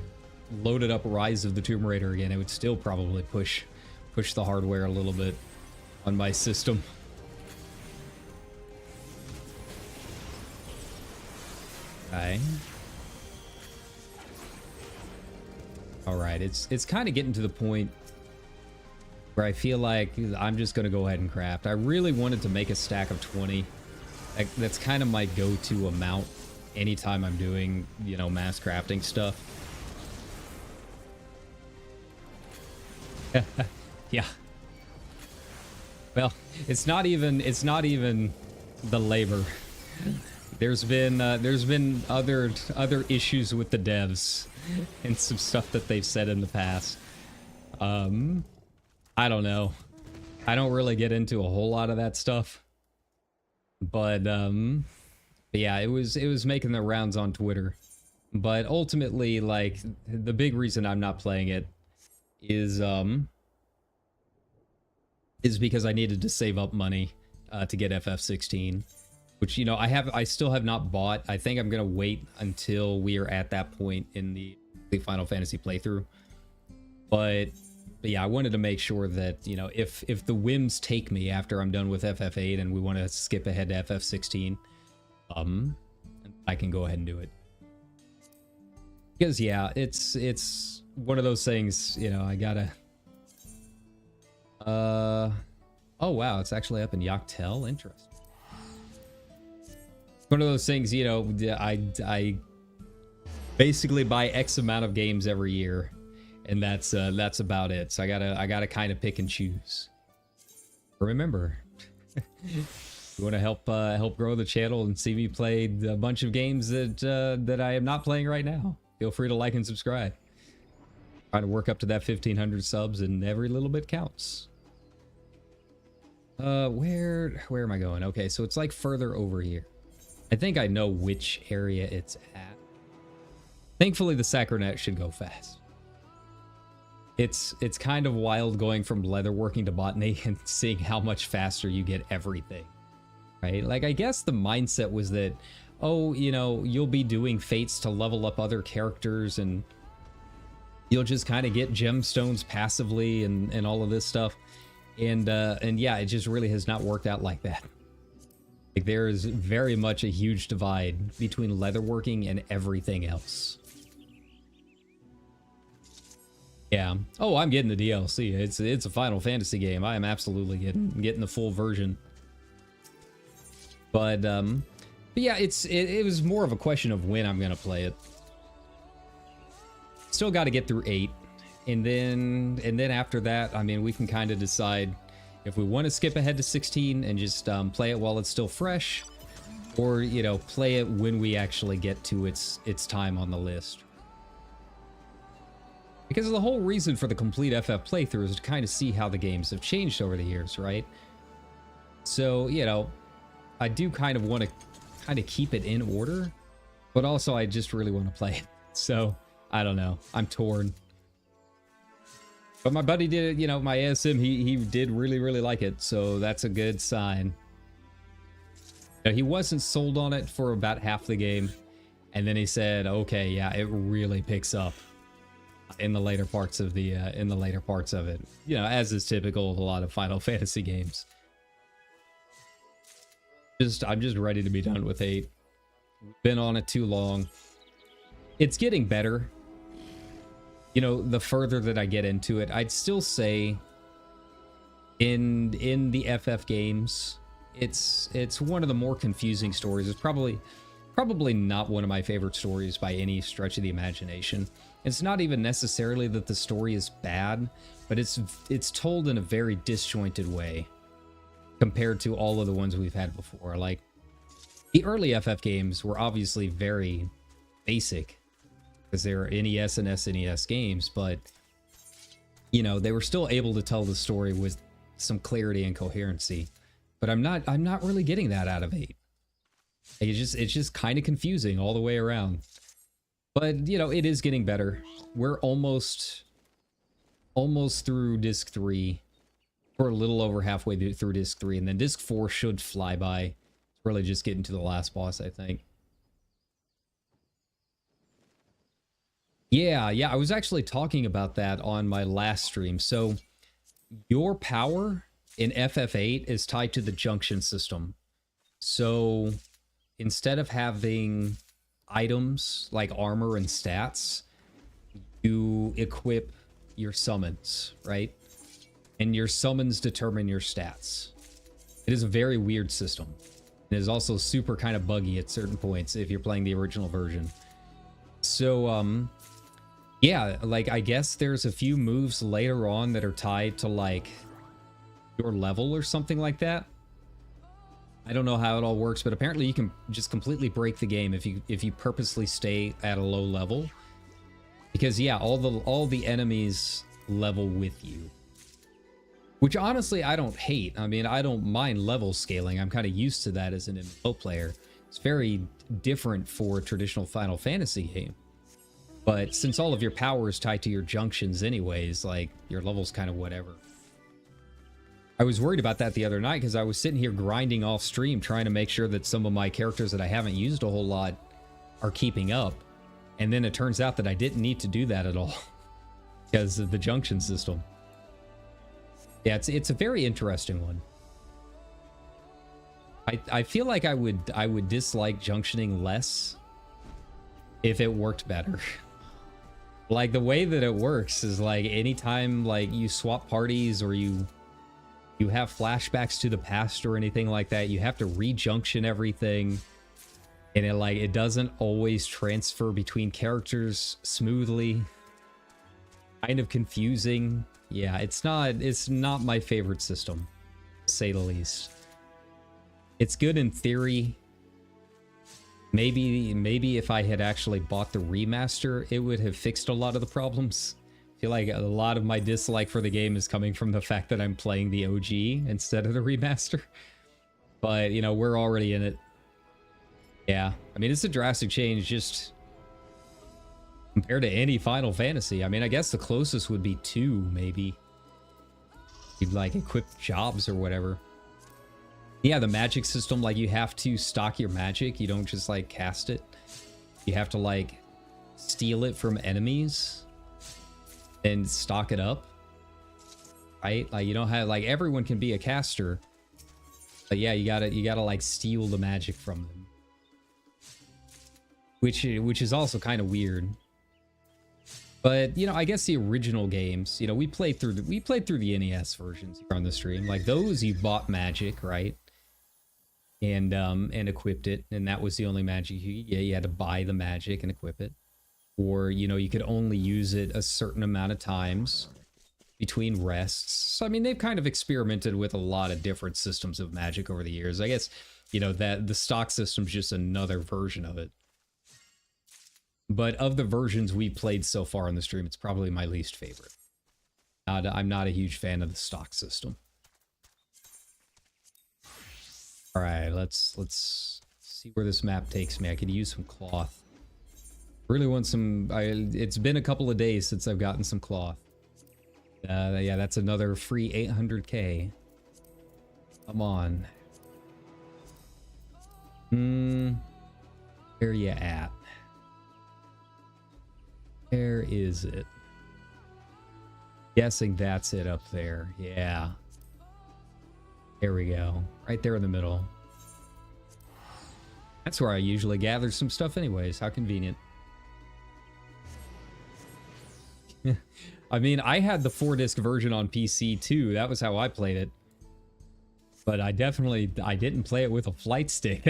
loaded up Rise of the Tomb Raider again, it would still probably push the hardware a little bit on my system. Okay. All right, it's kind of getting to the point where I feel like I'm just gonna go ahead and craft. I really wanted to make a stack of 20. That's kind of my go-to amount anytime I'm doing, you know, mass crafting stuff. Yeah. Well, it's not even the labor. There's been other issues with the devs and some stuff that they've said in the past. I don't know. I don't really get into a whole lot of that stuff. But yeah, it was making the rounds on Twitter. But ultimately, like, the big reason I'm not playing it is because I needed to save up money to get FF16, which, you know, I still have not bought. I think I'm gonna wait until we are at that point in the Final Fantasy playthrough. But yeah, I wanted to make sure that, you know, if the whims take me after I'm done with FF8 and we want to skip ahead to FF16, I can go ahead and do it. Because yeah, it's one of those things, you know, I gotta. Oh wow, it's actually up in Yachtel. Interesting. One of those things, you know, I basically buy X amount of games every year, and that's about it. So I gotta kind of pick and choose. Remember, you want to help grow the channel and see me play a bunch of games that I am not playing right now, feel free to like and subscribe. Trying to work up to that 1,500 subs, and every little bit counts. Where am I going? Okay, so it's like further over here. I think I know which area it's at. Thankfully, the Sacronet should go fast. It's kind of wild going from leatherworking to botany and seeing how much faster you get everything, right? Like, I guess the mindset was that, oh, you know, you'll be doing fates to level up other characters and you'll just kind of get gemstones passively and all of this stuff. And yeah, it just really has not worked out like that. Like, there is very much a huge divide between leatherworking and everything else. Yeah. Oh, I'm getting the DLC. It's a Final Fantasy game. I am absolutely getting the full version. But yeah, it was more of a question of when I'm gonna play it. Still got to get through 8. And then after that, I mean, we can kind of decide if we want to skip ahead to 16 and just play it while it's still fresh, or, you know, play it when we actually get to its time on the list. Because the whole reason for the complete FF playthrough is to kind of see how the games have changed over the years, right? So, you know, I do kind of want to kind of keep it in order, but also I just really want to play it. So, I don't know. I'm torn. But my buddy did, you know, my ASM, he did really, really like it, so that's a good sign. Now, he wasn't sold on it for about half the game, and then he said, okay, yeah, it really picks up in the later parts of the it. You know, as is typical of a lot of Final Fantasy games. I'm just ready to be done with 8. Been on it too long. It's getting better. You know, the further that I get into it, I'd still say in the FF games, it's one of the more confusing stories. It's probably not one of my favorite stories by any stretch of the imagination. It's not even necessarily that the story is bad, but it's told in a very disjointed way. compared to all of the ones we've had before. Like, the early FF games were obviously very basic because they're NES and SNES games, but you know, they were still able to tell the story with some clarity and coherency. But I'm not really getting that out of 8. It's just kind of confusing all the way around. But, you know, it is getting better. We're almost through disc 3. We're a little over halfway through disc 3, and then disc 4 should fly by. It's really just getting to the last boss, I think. Yeah, I was actually talking about that on my last stream. So, your power in FF8 is tied to the junction system. So, instead of having items like armor and stats, you equip your summons, right? And your summons determine your stats. It is a very weird system. It is also super kind of buggy at certain points if you're playing the original version. So, yeah, like, I guess there's a few moves later on that are tied to, like, your level or something like that. I don't know how it all works, but apparently you can just completely break the game if you purposely stay at a low level. Because, yeah, all the enemies level with you. Which, honestly, I don't hate. I mean, I don't mind level scaling. I'm kind of used to that as an MMO player. It's very different for a traditional Final Fantasy game. But since all of your power is tied to your junctions anyways, like, your level's kind of whatever. I was worried about that the other night because I was sitting here grinding off stream trying to make sure that some of my characters that I haven't used a whole lot are keeping up. And then it turns out that I didn't need to do that at all because of the junction system. Yeah, it's a very interesting one. I feel like I would dislike junctioning less if it worked better. Like, the way that it works is, like, anytime, like, you swap parties or you have flashbacks to the past or anything like that, you have to re-junction everything. And it doesn't always transfer between characters smoothly. Kind of confusing. Yeah, it's not my favorite system, to say the least. It's good in theory. Maybe if I had actually bought the remaster, it would have fixed a lot of the problems. I feel like a lot of my dislike for the game is coming from the fact that I'm playing the OG instead of the remaster. But, you know, we're already in it. Yeah, I mean, it's a drastic change just compared to any Final Fantasy. I mean, I guess the closest would be 2, maybe. You'd, like, equip jobs or whatever. Yeah, the magic system, like, you have to stock your magic. You don't just, like, cast it. You have to, like, steal it from enemies and stock it up. Right? Like, you don't have, like, everyone can be a caster. But yeah, you gotta, like, steal the magic from them. Which is also kind of weird. But, you know, I guess the original games, you know, we played through the NES versions here on the stream. Like, those you bought magic, right? And equipped it, and that was the only magic you had to buy the magic and equip it. Or, you know, you could only use it a certain amount of times between rests. So, I mean, they've kind of experimented with a lot of different systems of magic over the years. I guess, you know, that the stock system's just another version of it. But of the versions we played so far on the stream, it's probably my least favorite. I'm not a huge fan of the stock system. All right, let's see where this map takes me. I could use some cloth. Really want some. It's been a couple of days since I've gotten some cloth. Yeah, that's another free 800k. Come on. Where you at? Where is it? Guessing that's it up there. Yeah. There we go. Right there in the middle. That's where I usually gather some stuff anyways. How convenient. I mean, I had the 4-disc version on PC too. That was how I played it. But I didn't play it with a flight stick.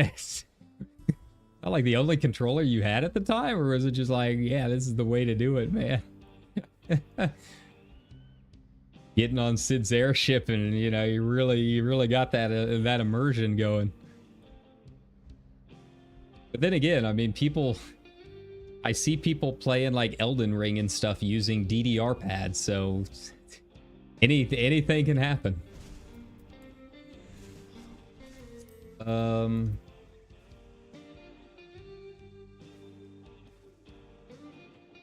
Not like the only controller you had at the time? Or was it just like, yeah, this is the way to do it, man? getting on Sid's airship, and you know, you really got that that immersion going. But then again, I mean, I see people playing like Elden Ring and stuff using DDR pads, so anything can happen.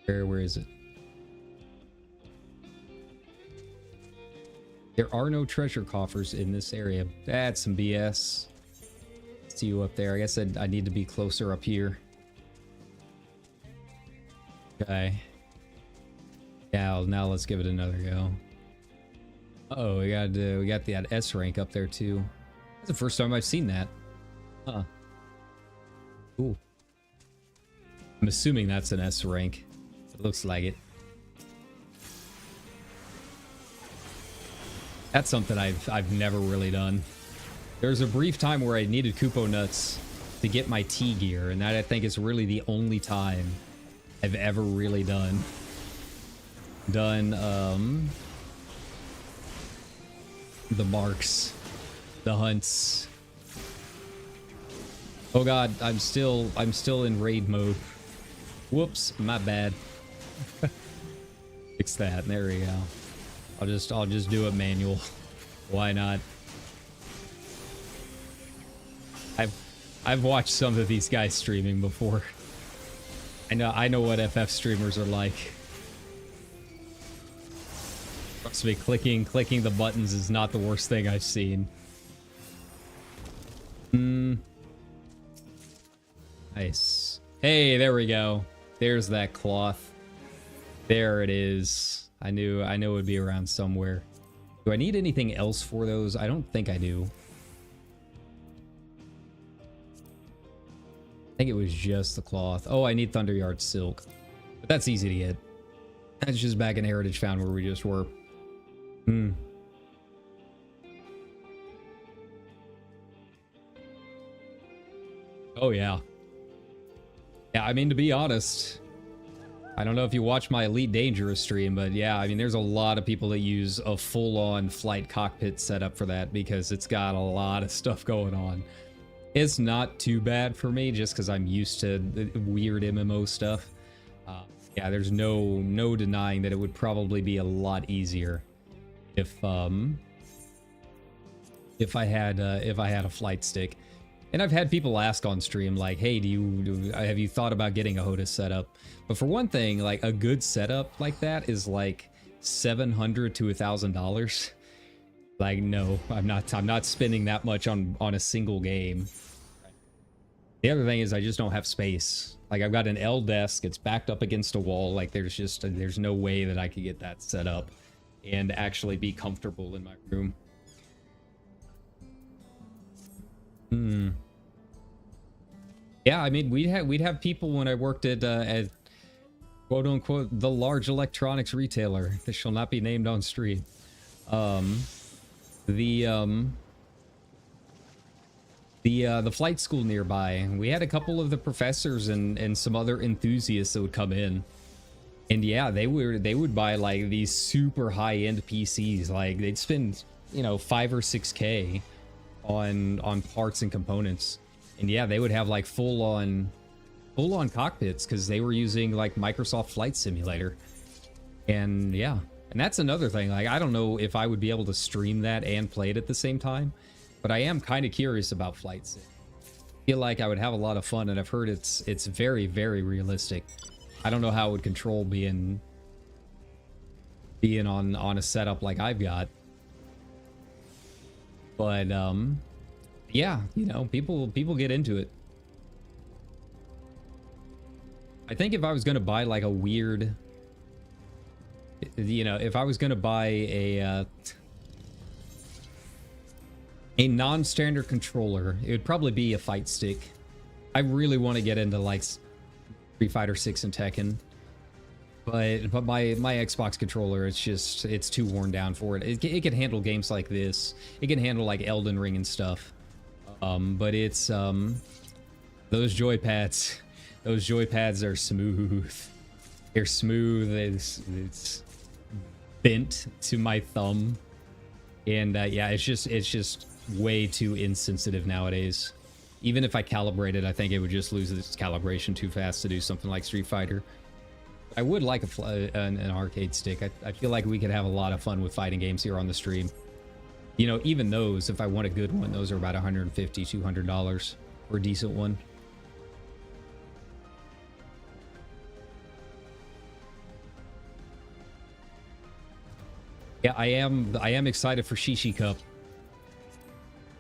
Where is it? There are no treasure coffers in this area. That's some BS. See you up there. I guess I need to be closer up here. Okay. Now let's give it another go. Uh-oh, we got that S rank up there too. That's the first time I've seen that. Huh. Cool. I'm assuming that's an S rank. It looks like it. That's something I've never really done. There was a brief time where I needed Kupo nuts to get my T gear, and that I think is really the only time I've ever really done the marks, the hunts. Oh god, I'm still in raid mode. Whoops, my bad. Fix that. There we go. I'll just do it manual. Why not? I've watched some of these guys streaming before. I know what FF streamers are like. Trust me, clicking the buttons is not the worst thing I've seen. Nice. Hey, there we go. There's that cloth. There it is. I knew it would be around somewhere. Do I need anything else for those? I don't think I do. I think it was just the cloth. Oh, I need Thunderyard silk. But that's easy to get. That's just back in Heritage Found where we just were. Oh, yeah. Yeah, I mean, to be honest, I don't know if you watch my Elite Dangerous stream, but yeah, I mean, there's a lot of people that use a full-on flight cockpit setup for that because it's got a lot of stuff going on. It's not too bad for me just because I'm used to the weird MMO stuff. Yeah, there's no denying that it would probably be a lot easier if I had a flight stick. And I've had people ask on stream like, "Hey, have you thought about getting a HOTAS setup?" But for one thing, like a good setup like that is like $700 to $1,000. Like, no, I'm not spending that much on a single game. The other thing is I just don't have space. Like, I've got an L desk, it's backed up against a wall. Like, there's no way that I could get that set up and actually be comfortable in my room. Yeah, I mean, we'd have people when I worked at quote unquote the large electronics retailer that shall not be named on stream. The flight school nearby, we had a couple of the professors and some other enthusiasts that would come in, and yeah, they would buy like these super high-end PCs. Like, they'd spend, you know, $5 or $6K on parts and components, and yeah, they would have like full-on cockpits because they were using like Microsoft Flight Simulator. And yeah, and that's another thing. Like, I don't know if I would be able to stream that and play it at the same time, but I am kind of curious about Flight Sim. I feel like I would have a lot of fun, and I've heard it's very, very realistic. I don't know how it would control being on a setup like I've got. But yeah, you know, people get into it. I think if I was going to buy like a weird, you know, if I was going to buy a non-standard controller, it would probably be a fight stick. I really want to get into like Street Fighter 6 and Tekken, but my Xbox controller, it's too worn down for it. It can handle games like this. It can handle like Elden Ring and stuff. But it's those joypads. Those joypads are smooth. They're smooth. It's bent to my thumb. And yeah, it's just way too insensitive nowadays. Even if I calibrated, I think it would just lose its calibration too fast to do something like Street Fighter. I would like an arcade stick. I feel like we could have a lot of fun with fighting games here on the stream. You know, even those, if I want a good one, those are about $150, $200 for a decent one. Yeah, I am excited for Shishi Cup.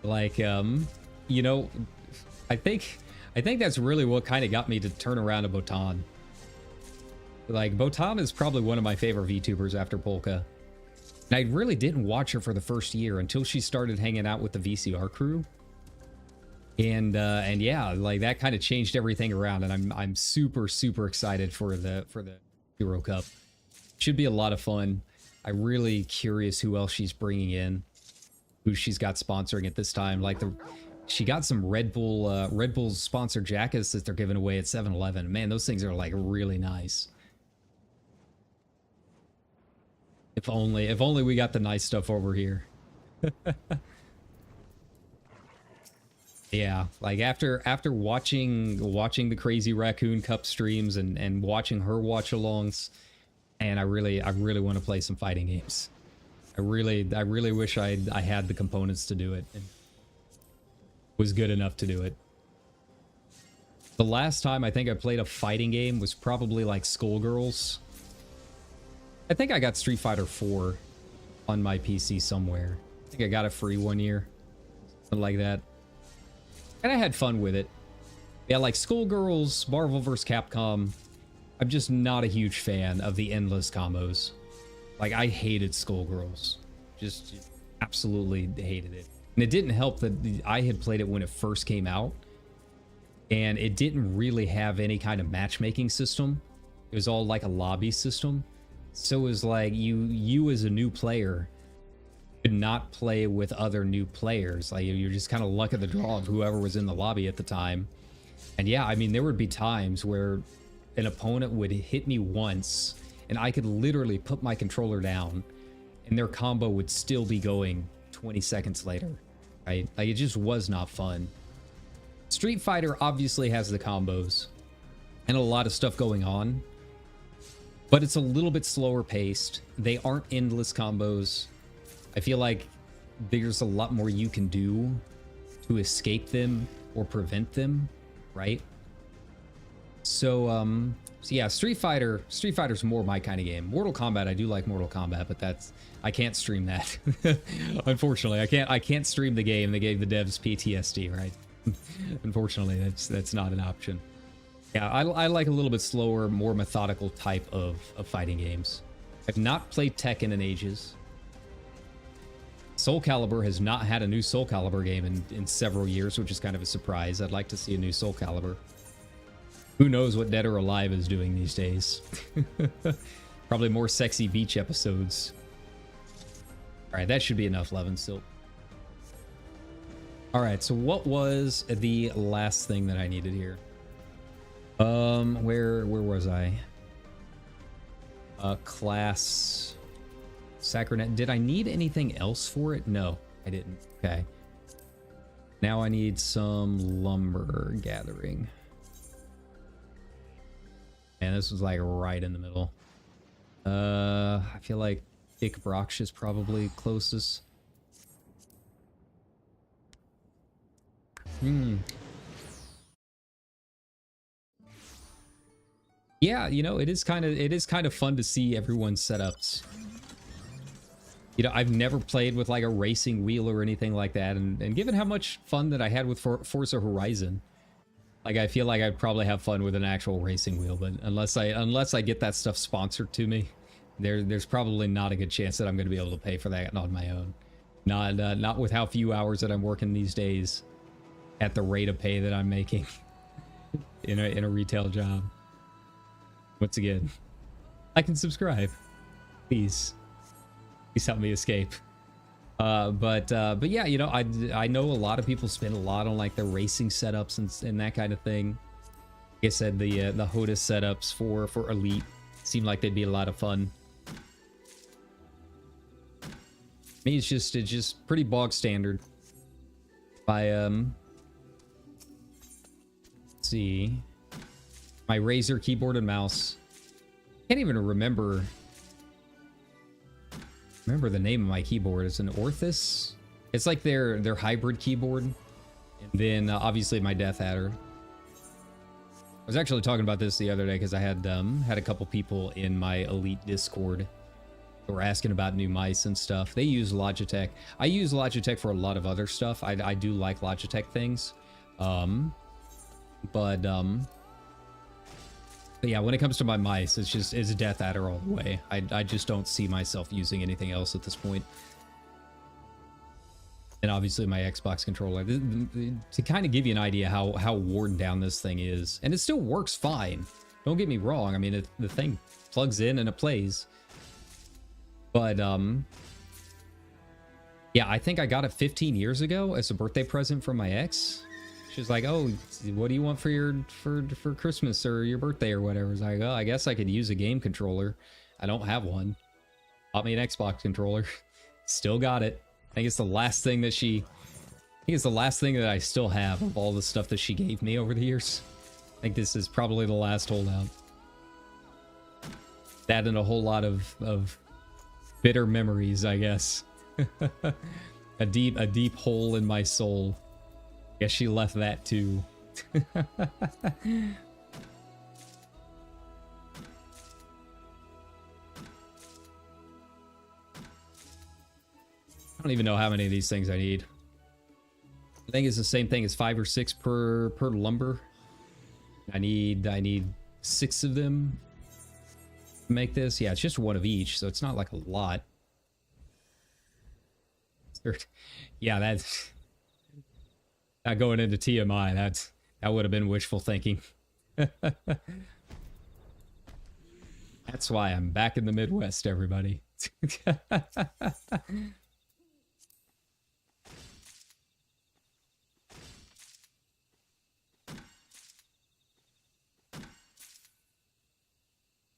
Like, you know, I think that's really what kind of got me to turn around to Botan. Like, Botan is probably one of my favorite VTubers after Polka. And I really didn't watch her for the first year until she started hanging out with the VCR crew. And yeah, like that kind of changed everything around, and I'm super excited for the Hero Cup. Should be a lot of fun. I'm really curious who else she's bringing in, who she's got sponsoring at this time. Like she got some Red Bull sponsored jackets that they're giving away at 7-Eleven. Man, those things are like really nice. If only we got the nice stuff over here. Yeah, like after watching the Crazy Raccoon Cup streams and watching her watch alongs, and I really want to play some fighting games. I really wish I had the components to do it and was good enough to do it. The last time I think I played a fighting game was probably like Skullgirls. I think I got Street Fighter 4 on my PC somewhere. I think I got it free one year. Something like that. And I had fun with it. Yeah, like Skullgirls, Marvel vs. Capcom. I'm just not a huge fan of the endless combos. Like, I hated Skullgirls. Just absolutely hated it. And it didn't help that I had played it when it first came out. And it didn't really have any kind of matchmaking system. It was all like a lobby system. So it was like you as a new player could not play with other new players. Like you're just kind of luck of the draw of whoever was in the lobby at the time. And yeah, I mean, there would be times where an opponent would hit me once and I could literally put my controller down and their combo would still be going 20 seconds later, right? Like it just was not fun. Street Fighter obviously has the combos and a lot of stuff going on, but it's a little bit slower paced. They aren't endless combos. I feel like there's a lot more you can do to escape them or prevent them, right? So yeah, Street Fighter's more my kind of game. Mortal Kombat, I do like Mortal Kombat, but I can't stream that. Unfortunately, I can't stream the game. They gave the devs PTSD, right? Unfortunately, that's not an option. Yeah, I like a little bit slower, more methodical type of fighting games. I've not played Tekken in ages. Soul Calibur has not had a new Soul Calibur game in several years, which is kind of a surprise. I'd like to see a new Soul Calibur. Who knows what Dead or Alive is doing these days? Probably more sexy beach episodes. Alright, that should be enough, Levin Silk. Alright, so what was the last thing that I needed here? Where was I? Class... Sacronet. Did I need anything else for it? No, I didn't. Okay. Now I need some lumber gathering. Man, this was like right in the middle. I feel like Dick Brocksh is probably closest. Yeah, you know, it is kind of fun to see everyone's setups. You know, I've never played with like a racing wheel or anything like that, and given how much fun that I had with Forza Horizon, like I feel like I'd probably have fun with an actual racing wheel, but unless I get that stuff sponsored to me, there's probably not a good chance that I'm going to be able to pay for that on my own. Not with how few hours that I'm working these days, at the rate of pay that I'm making in a retail job. Once again, like and subscribe, please. Please help me escape. But yeah, you know, I know a lot of people spend a lot on like their racing setups and that kind of thing. Like I said, the HOTAS setups for Elite seem like they'd be a lot of fun. Me, it's just pretty bog standard. By let's see, my Razer keyboard and mouse. Can't even remember the name of my keyboard. It's an Orthus. It's like their hybrid keyboard. And then obviously my Death Adder. I was actually talking about this the other day because I had a couple people in my Elite Discord who were asking about new mice and stuff. They use Logitech. I use Logitech for a lot of other stuff. I do like Logitech things. But yeah, when it comes to my mice, it's Death Adder all the way. I just don't see myself using anything else at this point. And obviously my Xbox controller. To kind of give you an idea how worn down this thing is. And it still works fine. Don't get me wrong. I mean, the thing plugs in and it plays. But, yeah, I think I got it 15 years ago as a birthday present from my ex. She's like, oh, what do you want for Christmas or your birthday or whatever? I was like, oh, I guess I could use a game controller. I don't have one. Bought me an Xbox controller. Still got it. I think it's the last thing that I still have of all the stuff that she gave me over the years. I think this is probably the last holdout. That and a whole lot of bitter memories, I guess. a deep hole in my soul. Guess she left that too. I don't even know how many of these things I need. I think it's the same thing as 5 or 6 per lumber. I need 6 of them to make this. Yeah, it's just 1 of each, so it's not like a lot. Yeah, that's not going into TMI. That would have been wishful thinking. That's why I'm back in the Midwest, everybody.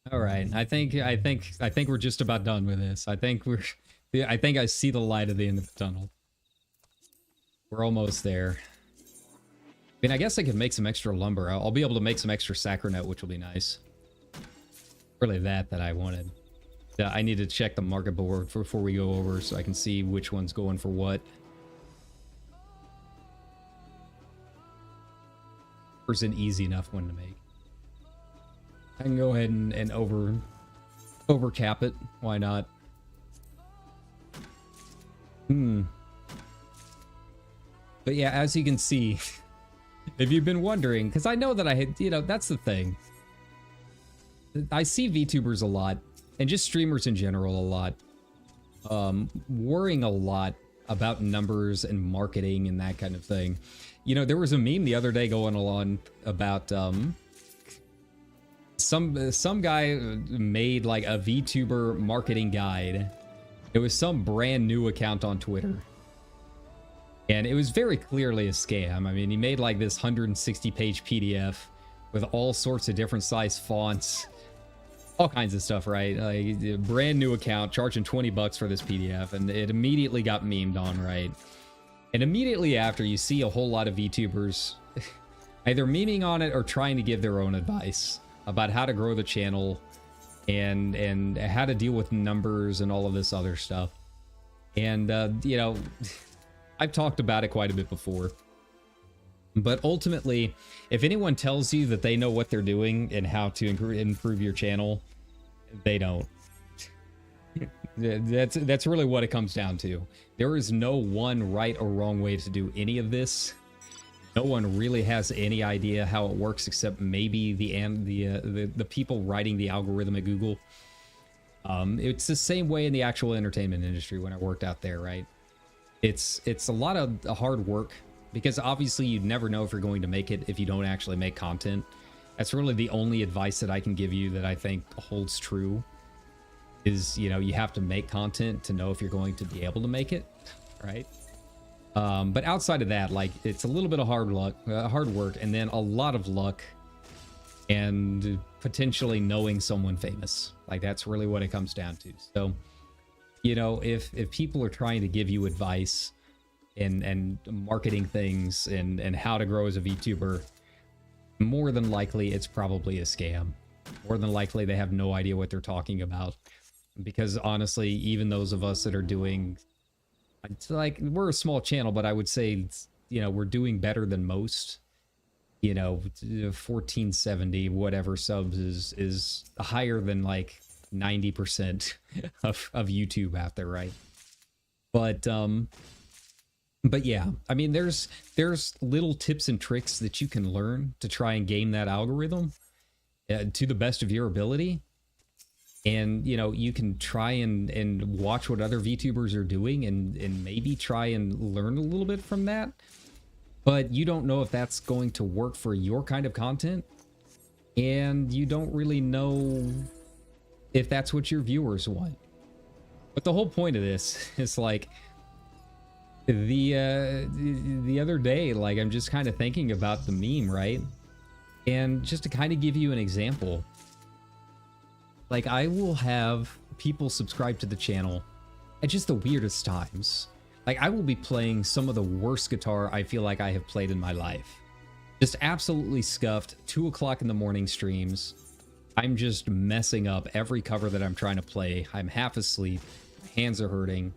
All right, I think we're just about done with this. I think I see the light at the end of the tunnel. We're almost there. I mean, I guess I could make some extra lumber. I'll be able to make some extra saccharonet, which will be nice. Really that I wanted. I need to check the market board before we go over so I can see which one's going for what. It's an easy enough one to make. I can go ahead and over cap it. Why not? But yeah, as you can see, if you've been wondering, because I know that I had, that's the thing. I see VTubers a lot, and just streamers in general a lot, worrying a lot about numbers and marketing and that kind of thing. There was a meme the other day going along about some guy made like a VTuber marketing guide. It was some brand new account on Twitter. And it was very clearly a scam. I mean, he made like this 160-page PDF with all sorts of different size fonts, all kinds of stuff, right? Like a brand new account charging $20 for this PDF, and it immediately got memed on, right? And immediately after, you see a whole lot of VTubers either memeing on it or trying to give their own advice about how to grow the channel and how to deal with numbers and all of this other stuff. And I've talked about it quite a bit before. But ultimately, if anyone tells you that they know what they're doing and how to improve your channel, they don't. That's really what it comes down to. There is no one right or wrong way to do any of this. No one really has any idea how it works except maybe the people writing the algorithm at Google. It's the same way in the actual entertainment industry when I worked out there, right? It's a lot of hard work, because obviously you'd never know if you're going to make it if you don't actually make content. That's really the only advice that I can give you that I think holds true, is, you have to make content to know if you're going to be able to make it, right? But outside of that, like, it's a little bit of hard work, and then a lot of luck, and potentially knowing someone famous. Like, that's really what it comes down to. So, you know, if people are trying to give you advice and marketing things and how to grow as a VTuber, more than likely it's probably a scam. More than likely they have no idea what they're talking about. Because honestly, even those of us that are doing, it's like, we're a small channel, but I would say, you know, we're doing better than most. You know, 1470 whatever subs is higher than like 90% of YouTube out there, right? But yeah, I mean, there's little tips and tricks that you can learn to try and game that algorithm to the best of your ability. And, you know, you can try and watch what other VTubers are doing and maybe try and learn a little bit from that. But you don't know if that's going to work for your kind of content. And you don't really know if that's what your viewers want. But the whole point of this is like, the other day, like, I'm just kind of thinking about the meme, right? And just to kind of give you an example, like, I will have people subscribe to the channel at just the weirdest times. Like, I will be playing some of the worst guitar I feel like I have played in my life. Just absolutely scuffed, 2 o'clock in the morning streams. I'm just messing up every cover that I'm trying to play. I'm half asleep, my hands are hurting,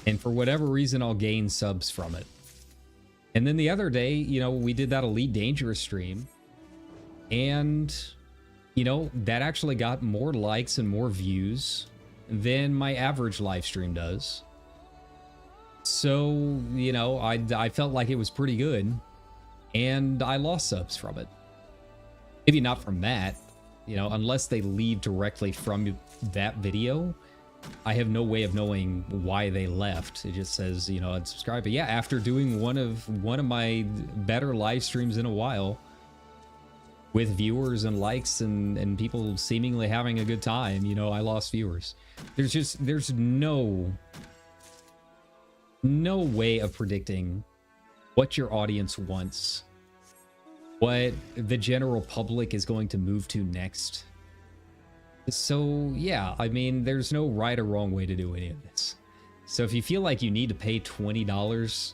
and for whatever reason, I'll gain subs from it. And then the other day, you know, we did that Elite Dangerous stream, and, you know, that actually got more likes and more views than my average live stream does. So, you know, I felt like it was pretty good, and I lost subs from it. Maybe not from that, you know, unless they leave directly from that video. I have no way of knowing why they left. It just says, you know, unsubscribe. But yeah, after doing one of my better live streams in a while, with viewers and likes and people seemingly having a good time, you know, I lost viewers. There's no way of predicting what your audience wants, what the general public is going to move to next. So yeah, I mean, there's no right or wrong way to do any of this. So if you feel like you need to pay $20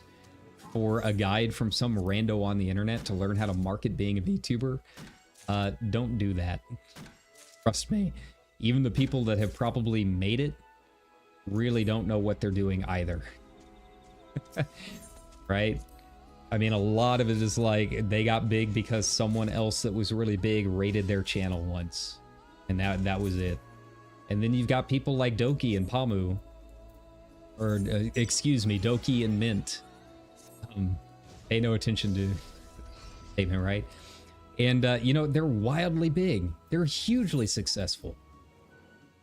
for a guide from some rando on the internet to learn how to market being a VTuber, don't do that. Trust me, even the people that have probably made it really don't know what they're doing either. Right? I mean, a lot of it is like they got big because someone else that was really big rated their channel once, and that was it. And then you've got people like Doki and Pamu, or excuse me, Doki and Mint. Pay no attention to statement, right? And you know, they're wildly big. They're hugely successful.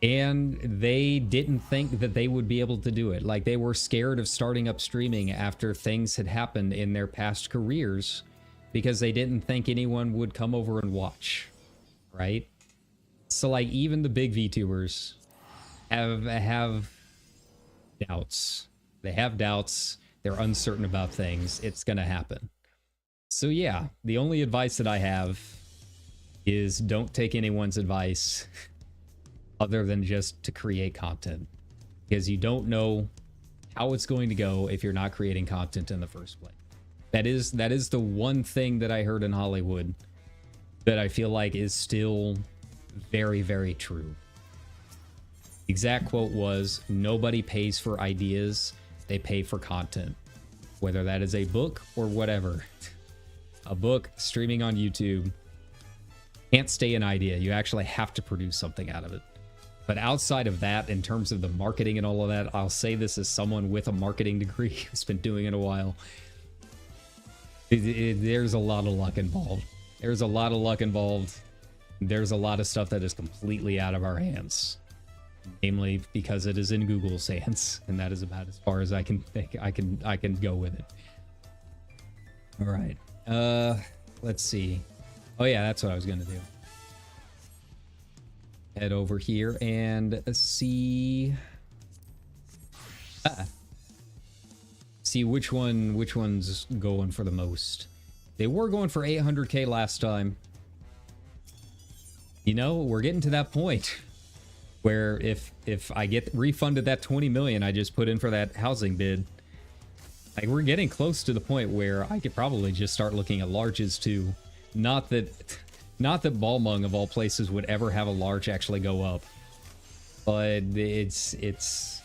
And they didn't think that they would be able to do it. Like, they were scared of starting up streaming after things had happened in their past careers because they didn't think anyone would come over and watch, right? So, like, even the big VTubers have doubts. They have doubts. They're uncertain about things. It's gonna happen. So yeah, the only advice that I have is don't take anyone's advice other than just to create content, because you don't know how it's going to go if you're not creating content in the first place. That is the one thing that I heard in Hollywood that I feel like is still very, very true. The exact quote was, nobody pays for ideas, they pay for content. Whether that is a book or whatever. A book, streaming on YouTube, can't stay an idea. You actually have to produce something out of it. But outside of that, in terms of the marketing and all of that, I'll say this as someone with a marketing degree who's been doing it a while. There's a lot of luck involved. There's a lot of luck involved. There's a lot of stuff that is completely out of our hands. Namely, because it is in Google's hands, and that is about as far as I can think I can go with it. All right. Let's see. Oh yeah, that's what I was gonna do. Head over here and see see which one's going for the most. They were going for 800k last time. You know, we're getting to that point. where if I get refunded that 20 million I just put in for that housing bid, like we're getting close to the point where I could probably just start looking at larges too. Not that Balmung of all places would ever have a large actually go up, but it's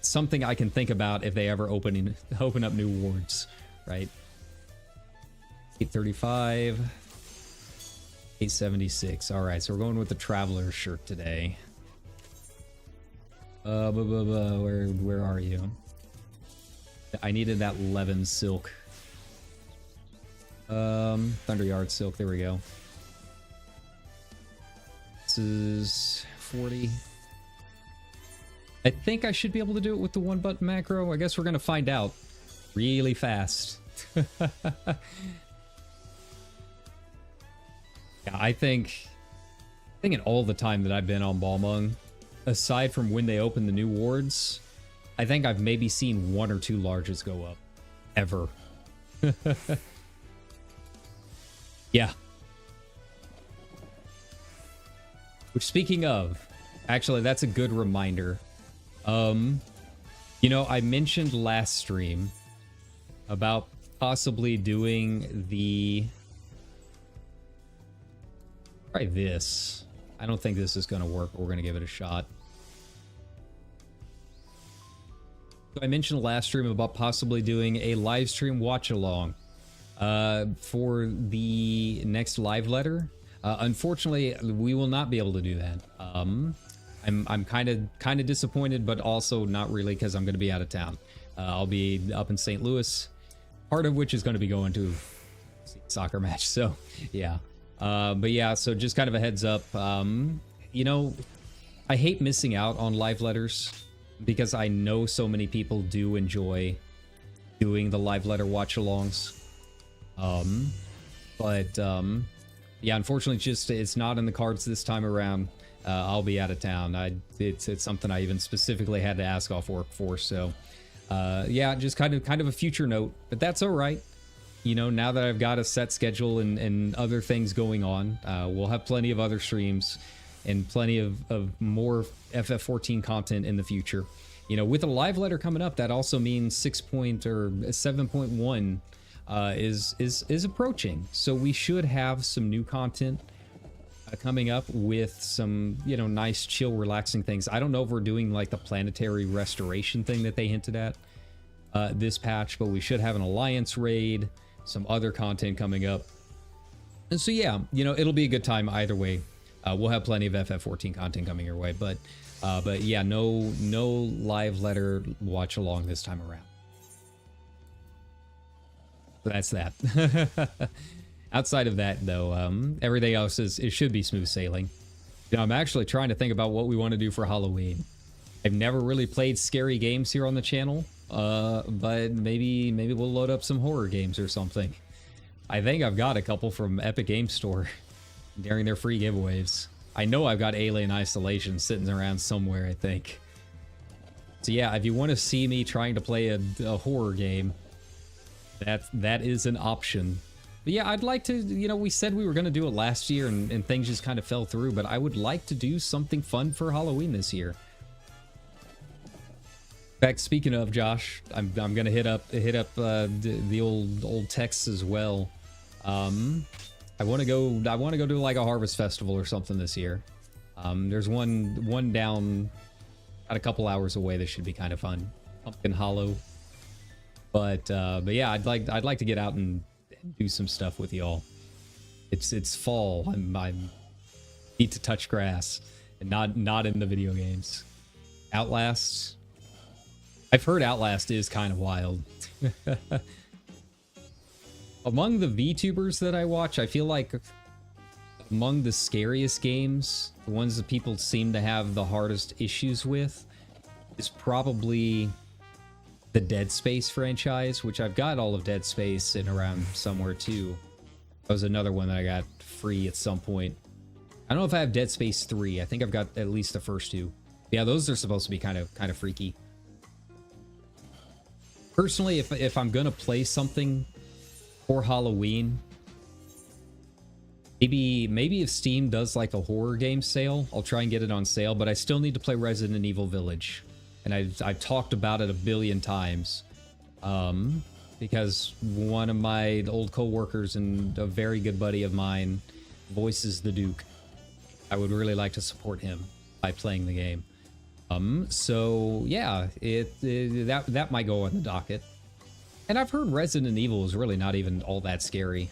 something I can think about if they ever open up new wards, right? 835, 876. All right, so we're going with the Traveler shirt today. Where are you? I needed that Levin silk. Thunderyard silk. There we go. This is 40. I think I should be able to do it with the one button macro. I guess we're gonna find out really fast. Yeah, I think in all the time that I've been on Balmung, aside from when they open the new wards, I think I've maybe seen 1 or 2 larges go up. Ever. Yeah. Which, speaking of, actually, that's a good reminder. You know, I mentioned last stream about possibly doing the... Try this. I don't think this is going to work, but we're going to give it a shot. So I mentioned last stream about possibly doing a live stream watch along for the next live letter. Unfortunately, we will not be able to do that. I'm kind of disappointed, but also not really, because I'm going to be out of town. I'll be up in St. Louis, part of which is going to be going to a soccer match. So yeah. But yeah, so just kind of a heads up. You know, I hate missing out on live letters because I know so many people do enjoy doing the live letter watch-alongs. Yeah, unfortunately, it's not in the cards this time around. I'll be out of town. It's something I even specifically had to ask off work for. So, yeah, just kind of a future note, but that's all right. You know, now that I've got a set schedule and other things going on, we'll have plenty of other streams and plenty of more FF14 content in the future. You know, with a live letter coming up, that also means 7.1 is approaching. So we should have some new content coming up with some, you know, nice, chill, relaxing things. I don't know if we're doing like the planetary restoration thing that they hinted at this patch, but we should have an alliance raid, some other content coming up. And so, yeah, you know, it'll be a good time either way. We'll have plenty of FF14 content coming your way, but yeah, no live letter watch along this time around. So that's that. Outside of that, though, everything else it should be smooth sailing. You know, I'm actually trying to think about what we want to do for Halloween. I've never really played scary games here on the channel, but maybe we'll load up some horror games or something. I think I've got a couple from Epic Games Store during their free giveaways. I know I've got Alien Isolation sitting around somewhere, I think. So yeah, if you want to see me trying to play a horror game, that is an option. But yeah, I'd like to, you know, we said we were going to do it last year and things just kind of fell through, but I would like to do something fun for Halloween this year. In fact, speaking of, Josh, I'm going to hit up the old texts as well. I want to go do like a harvest festival or something this year. There's one down about a couple hours away that should be kind of fun. Pumpkin Hollow. But yeah, I'd like to get out and do some stuff with y'all. It's fall. I'm need to touch grass and not in the video games. Outlast. I've heard Outlast is kind of wild. Among the VTubers that I watch, I feel like among the scariest games, the ones that people seem to have the hardest issues with, is probably the Dead Space franchise, which I've got all of Dead Space in around somewhere too. That was another one that I got free at some point. I don't know if I have Dead Space 3. I think I've got at least the first two. Yeah, those are supposed to be kind of freaky. Personally, if I'm gonna play something for Halloween, Maybe if Steam does like a horror game sale, I'll try and get it on sale, but I still need to play Resident Evil Village. And I've talked about it a billion times. Because one of my old co-workers and a very good buddy of mine voices the Duke. I would really like to support him by playing the game. So yeah, that might go on the docket. And I've heard Resident Evil is really not even all that scary.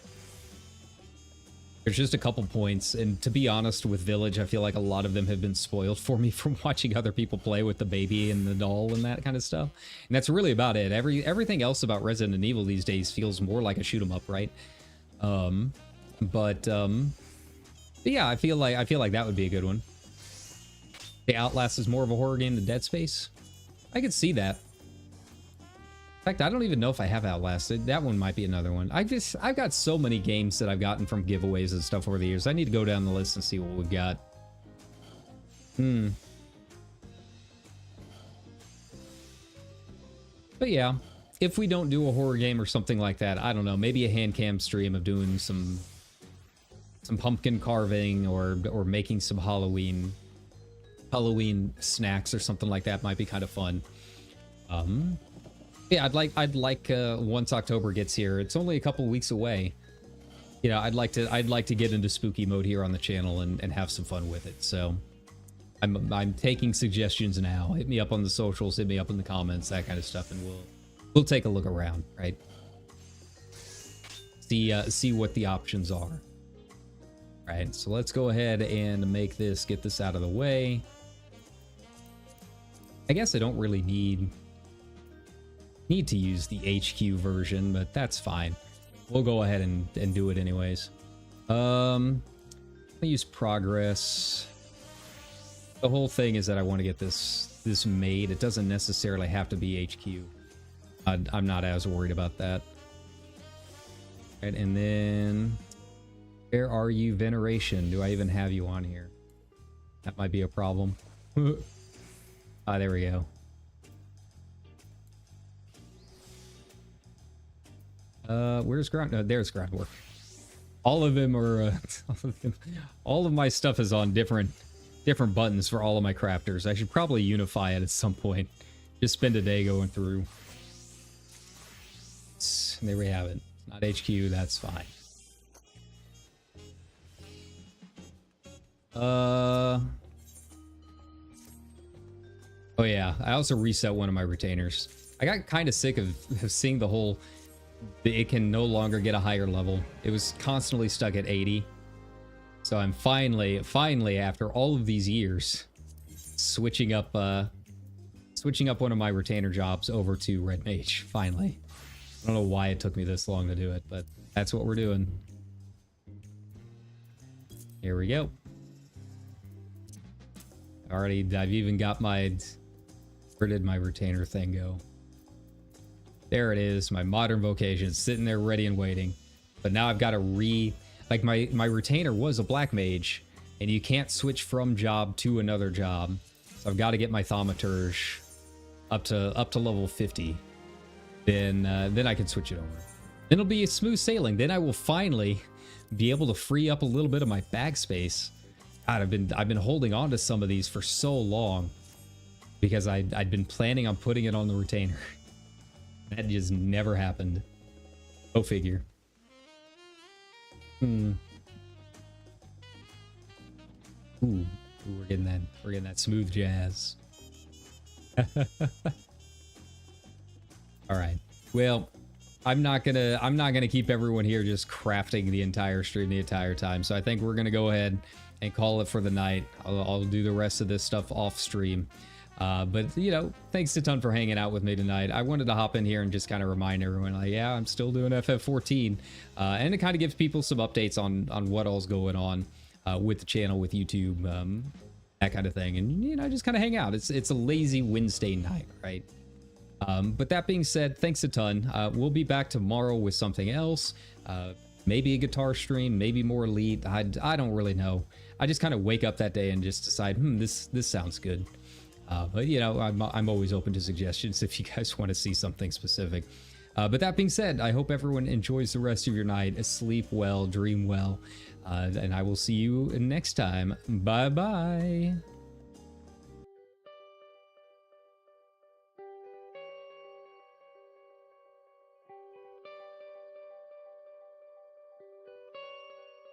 There's just a couple points, and to be honest, with Village, I feel like a lot of them have been spoiled for me from watching other people play with the baby and the doll and that kind of stuff. And that's really about it. Everything else about Resident Evil these days feels more like a shoot 'em up, right? But yeah, I feel like that would be a good one. The Outlast is more of a horror game than Dead Space. I could see that. In fact, I don't even know if I have Outlast. That one might be another one. I've got so many games that I've gotten from giveaways and stuff over the years. I need to go down the list and see what we've got. But yeah, if we don't do a horror game or something like that, I don't know, maybe a hand cam stream of doing some pumpkin carving or making some Halloween snacks or something like that might be kind of fun. Yeah, I'd like once October gets here, it's only a couple weeks away. You know, I'd like to get into spooky mode here on the channel and have some fun with it. So I'm taking suggestions now. Hit me up on the socials, hit me up in the comments, that kind of stuff, and we'll take a look around, right? See what the options are. Right, so let's go ahead and get this out of the way. I guess I don't really need to use the HQ version, but that's fine. We'll go ahead and do it anyways. I'll use progress. The whole thing is that I want to get this made. It doesn't necessarily have to be HQ. I'm not as worried about that. Right, and then where are you, Veneration? Do I even have you on here? That might be a problem. Ah, there we go. Where's ground? No, there's groundwork. All of them are. All of my stuff is on different buttons for all of my crafters. I should probably unify it at some point. Just spend a day going through. There we have it. Not HQ. That's fine. Oh yeah. I also reset one of my retainers. I got kind of sick of seeing the whole. It can no longer get a higher level. It was constantly stuck at 80. So I'm finally, after all of these years, switching up one of my retainer jobs over to Red Mage, finally. I don't know why it took me this long to do it, but that's what we're doing. Here we go. I've even got where did my retainer thing go? There it is, my modern vocation, sitting there ready and waiting. But now I've got to like my retainer was a black mage, and you can't switch from job to another job. So I've got to get my thaumaturge up to level 50. Then I can switch it over. Then it'll be a smooth sailing. Then I will finally be able to free up a little bit of my bag space. God, I've been holding on to some of these for so long because I'd been planning on putting it on the retainer. That just never happened. Go figure. Ooh, we're getting that smooth jazz. All right. Well, I'm not gonna keep everyone here just crafting the entire stream the entire time. So I think we're gonna go ahead and call it for the night. I'll do the rest of this stuff off stream. But, you know, thanks a ton for hanging out with me tonight. I wanted to hop in here and just kind of remind everyone, like, yeah, I'm still doing FF14. And it kind of gives people some updates on what all's going on with the channel, with YouTube, that kind of thing. And, you know, just kind of hang out. It's a lazy Wednesday night, right? But that being said, thanks a ton. We'll be back tomorrow with something else. Maybe a guitar stream, maybe more Elite. I don't really know. I just kind of wake up that day and just decide, this sounds good. But, you know, I'm always open to suggestions if you guys want to see something specific. But that being said, I hope everyone enjoys the rest of your night. Sleep well, dream well. And I will see you next time. Bye bye.